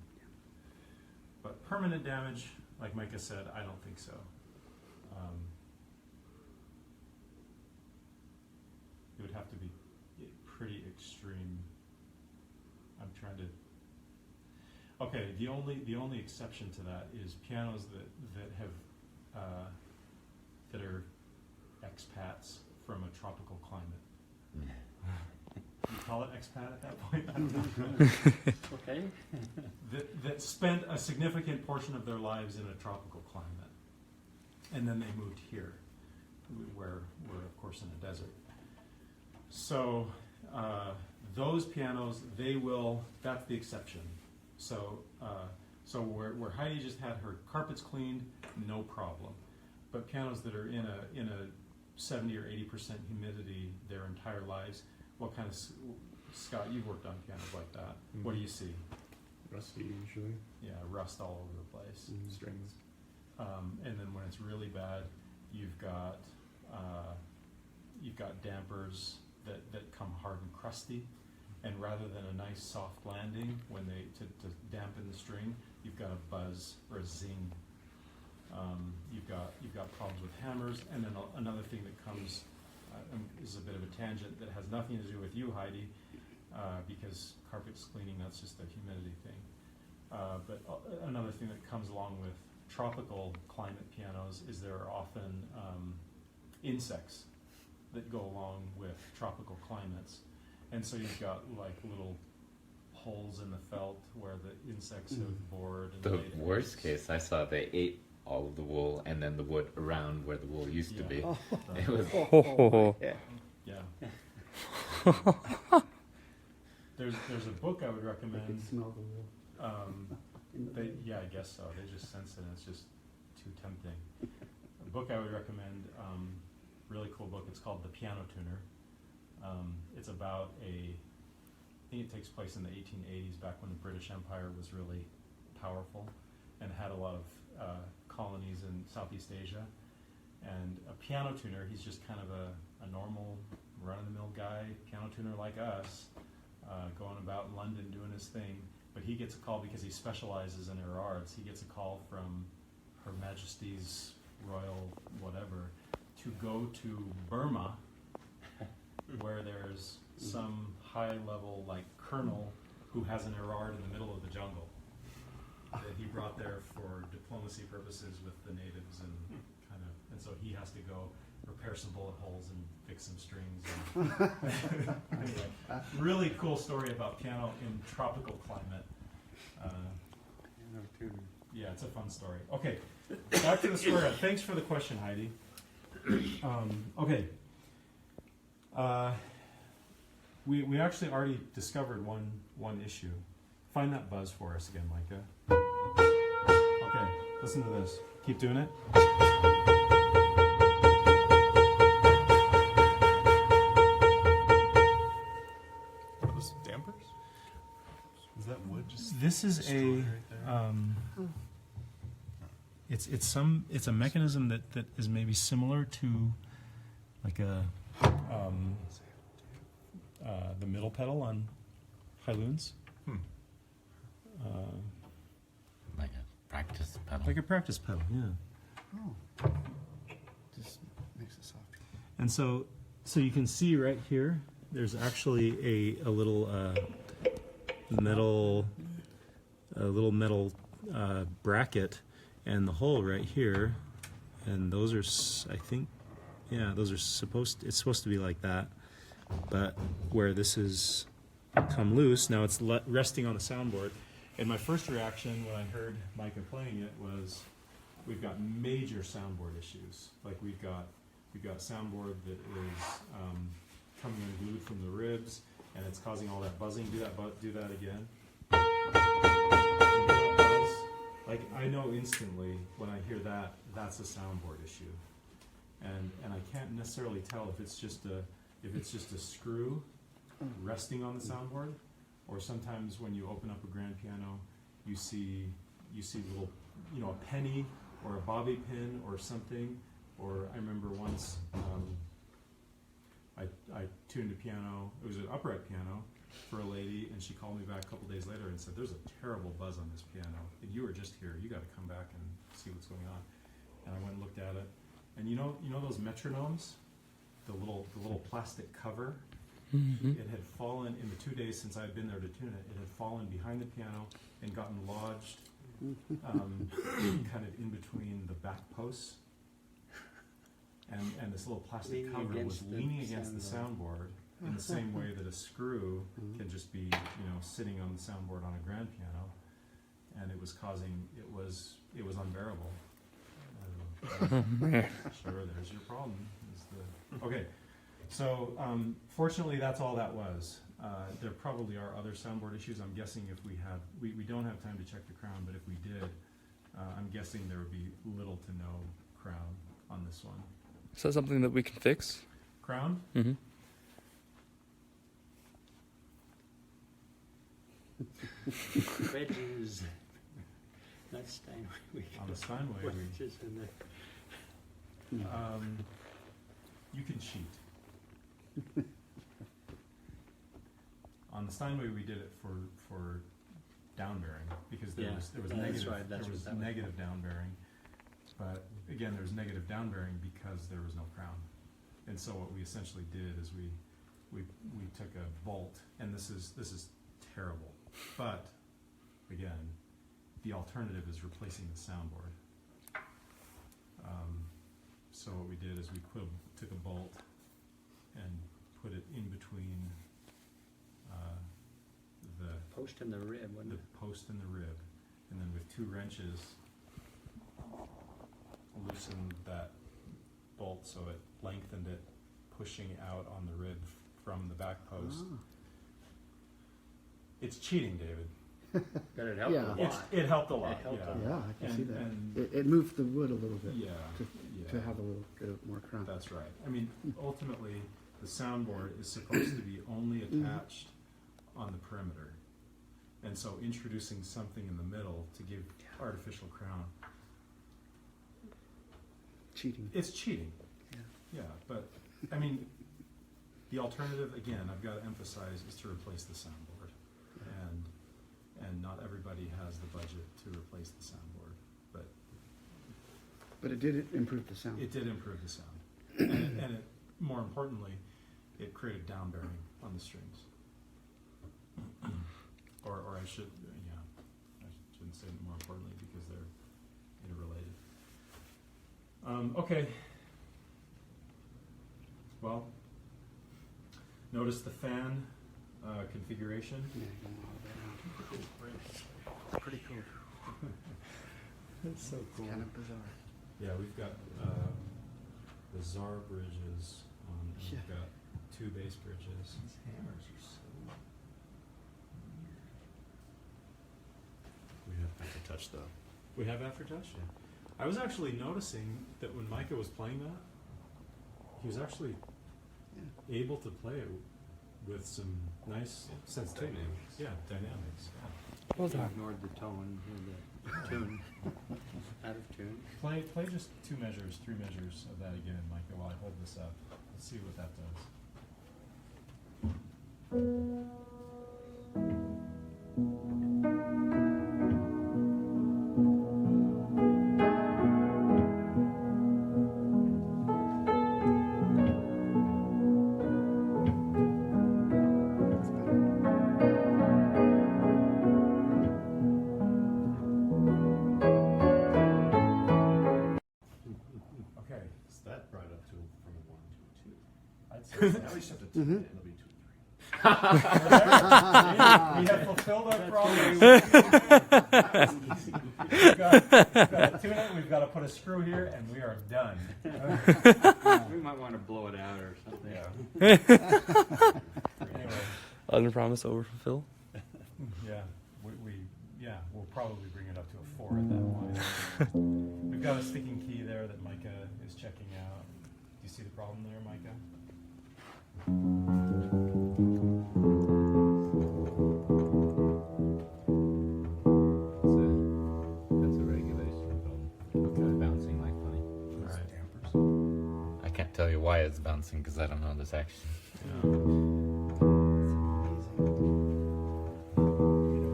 But permanent damage, like Micah said, I don't think so. It would have to be pretty extreme. I'm trying to. Okay, the only exception to that is pianos that are expats from a tropical climate. You call it expat at that point? I don't know. Okay. that spent a significant portion of their lives in a tropical climate, and then they moved here, where we're of course in a desert. So those pianos, that's the exception. So where Heidi just had her carpets cleaned, no problem. But pianos that are in a 70 or 80% humidity their entire lives, what kind of, Scott, you've worked on pianos like that. Mm-hmm. What do you see? Rusty usually. Yeah, rust all over the place. Mm-hmm. Strings. And then when it's really bad, you've got dampers that come hard and crusty, and rather than a nice soft landing to dampen the string, you've got a buzz or a zing. You've got problems with hammers, and then another thing that comes is a bit of a tangent that has nothing to do with you, Heidi, because carpets cleaning, that's just a humidity thing. But another thing that comes along with tropical climate pianos is there are often insects that go along with tropical climates. And so you've got like little holes in the felt where the insects have bored. And The laid worst eggs. case, I saw they ate all of the wool and then the wood around where the wool used to Yeah. be. Oh. It was Yeah. There's a book I would I can recommend. smell the wool. I guess so. They just sense it, and it's just too tempting. The book I would recommend, really cool book. It's called The Piano Tuner. It's about I think it takes place in the 1880s, back when the British Empire was really powerful and had a lot of colonies in Southeast Asia. And a piano tuner, he's just kind of a normal, run-of-the-mill guy, piano tuner like us, going about in London doing his thing. But he gets a call because he specializes in Erards. He gets a call from Her Majesty's Royal whatever to go to Burma, where there's some high-level like colonel who has an Erard in the middle of the jungle that he brought there for diplomacy purposes with the natives, and so he has to go repair some bullet holes and fix some strings. Anyway, really cool story about piano in tropical climate. Yeah, it's a fun story. Okay, back to the square. Thanks for the question, Heidi. Okay. We actually already discovered one issue. Find that buzz for us again, Micah. Okay, listen to this. Keep doing it. Are those dampers? Is that wood? This is a it's a mechanism that is maybe similar to like the middle pedal on Hyloons. like a practice pedal. Like a practice pedal, yeah. Oh. Just makes it soft. And so you can see right here, there's actually a little metal bracket and the hole right here, and those are, I think, yeah, those are it's supposed to be like that, but where this is come loose, now it's resting on the soundboard. And my first reaction when I heard Micah playing it was, we've got major soundboard issues. Like we've got soundboard that is coming unglued from the ribs, and it's causing all that buzzing. Do that again. know instantly when I hear that that's a soundboard issue, and I can't necessarily tell if it's just a screw resting on the soundboard, or sometimes when you open up a grand piano, you see little, a penny or a bobby pin or something. Or I remember once I tuned a piano. It was an upright piano for a lady, and she called me back a couple days later and said, "There's a terrible buzz on this piano. You were just here. You got to come back and see what's going on." And I went and looked at it, and you know those metronomes, the little plastic cover. Mm-hmm. It had fallen in the 2 days since I had been there to tune it. It had fallen behind the piano and gotten lodged, kind of in between the back posts. And this little plastic Leaning cover was against the leaning against the soundboard in the same way that a screw can just be, sitting on the soundboard on a grand piano, and it was unbearable. Sure, there's your problem. Okay, so fortunately that's all that was. There probably are other soundboard issues. I'm guessing if we don't have time to check the crown, but if we did, I'm guessing there would be little to no crown on this one. Is that something that we can fix? Crown? Mm-hmm. Wedges. Not Steinway. On the Steinway, Wedges in there. You can cheat. On the Steinway, we did it for down bearing because there was that's negative right, that's there was what that was. negative down bearing, but again there was negative down bearing because there was no crown, and so what we essentially did is we took a bolt, and this is terrible, but again the alternative is replacing the soundboard. So what we did is we took a bolt and put it in between the Post in the rib, wasn't the it? post and the rib, and then with 2 wrenches loosened that bolt so it lengthened it, pushing out on the rib from the back post. Ah. It's cheating, David. But it helped Yeah. a lot. It helped a lot. It helped yeah. a lot. Yeah, I can see that. And It moved the wood a little bit yeah, to have a little bit more crown. that's right. I mean, ultimately, the soundboard is supposed to be only attached on the perimeter. And so introducing something in the middle to give artificial crown, Cheating. it's cheating. Yeah. Yeah, but, I mean, the alternative, again, I've got to emphasize, is to replace the soundboard. And not everybody has the budget to replace the soundboard, But it did improve the sound. it did improve the sound. And it, more importantly, it created down bearing on the strings. Or I shouldn't say it more importantly because they're interrelated. Okay. Well, notice the fan configuration. Yeah, you know, pretty cool. It's so It's kind of bizarre. Yeah, we've got the Czar bridges, and Yeah. we've got 2 bass bridges. These hammers are so We have aftertouch though. We have aftertouch? Yeah. I was actually noticing that when Micah was playing that, he was actually able to play it with some nice sensitivity. Dynamics. Yeah, dynamics. Yeah. You ignored the tone, or the tune. Out of tune. Play just 2 measures, 3 measures of that again, Micah, while I hold this up. Let's see what that does. Okay, So that brought it up to from a 1 to a 2. I'd say Now we just have to Mhm. tune it. It'll be 2 we have fulfilled our promise. We've got to tune it, we've got to put a screw here, and we are done. We might want to blow it out or something. Anyway, Under promise, over fulfill. yeah, we'll probably bring it up to a 4 at that point. We've got a sticking key there that Micah is checking out. Do you see the problem there, Micah? That's a regulation problem. Bouncing like funny. Alright. I can't tell you why it's bouncing because I don't know this action.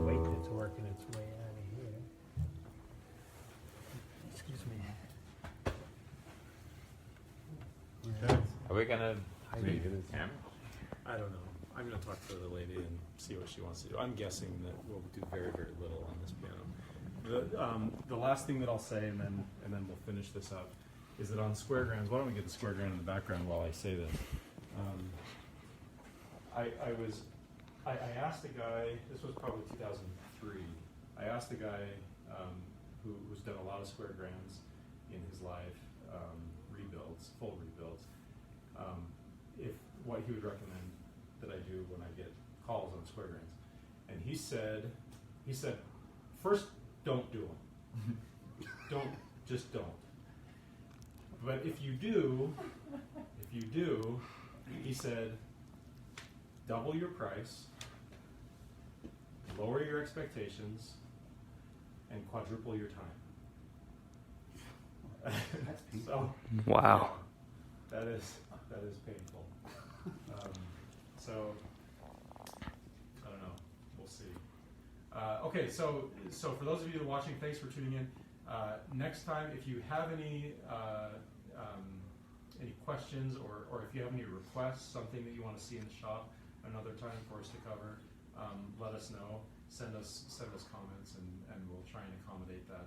Weight that's working its way out of here. Excuse me. Are we gonna redo this hammer? I don't know. I'm going to talk to the lady and see what she wants to do. I'm guessing that we'll do very, very little on this piano. The last thing that I'll say, and then we'll finish this up, is that on square grounds. Why don't we get the square ground in the background while I say this? I asked a guy. This was probably 2003. I asked a guy who's done a lot of square grounds in his life, rebuilds, full rebuilds, if what he would recommend that I do when I get calls on square grounds. And he said, first, don't do them. Just don't. But if you do, he said, double your price, lower your expectations, and quadruple your time. So, Wow. that is painful. So I don't know. We'll see. Okay, so for those of you watching, thanks for tuning in. Next time, if you have any questions or if you have any requests, something that you want to see in the shop, another time for us to cover, let us know. Send us comments and we'll try and accommodate that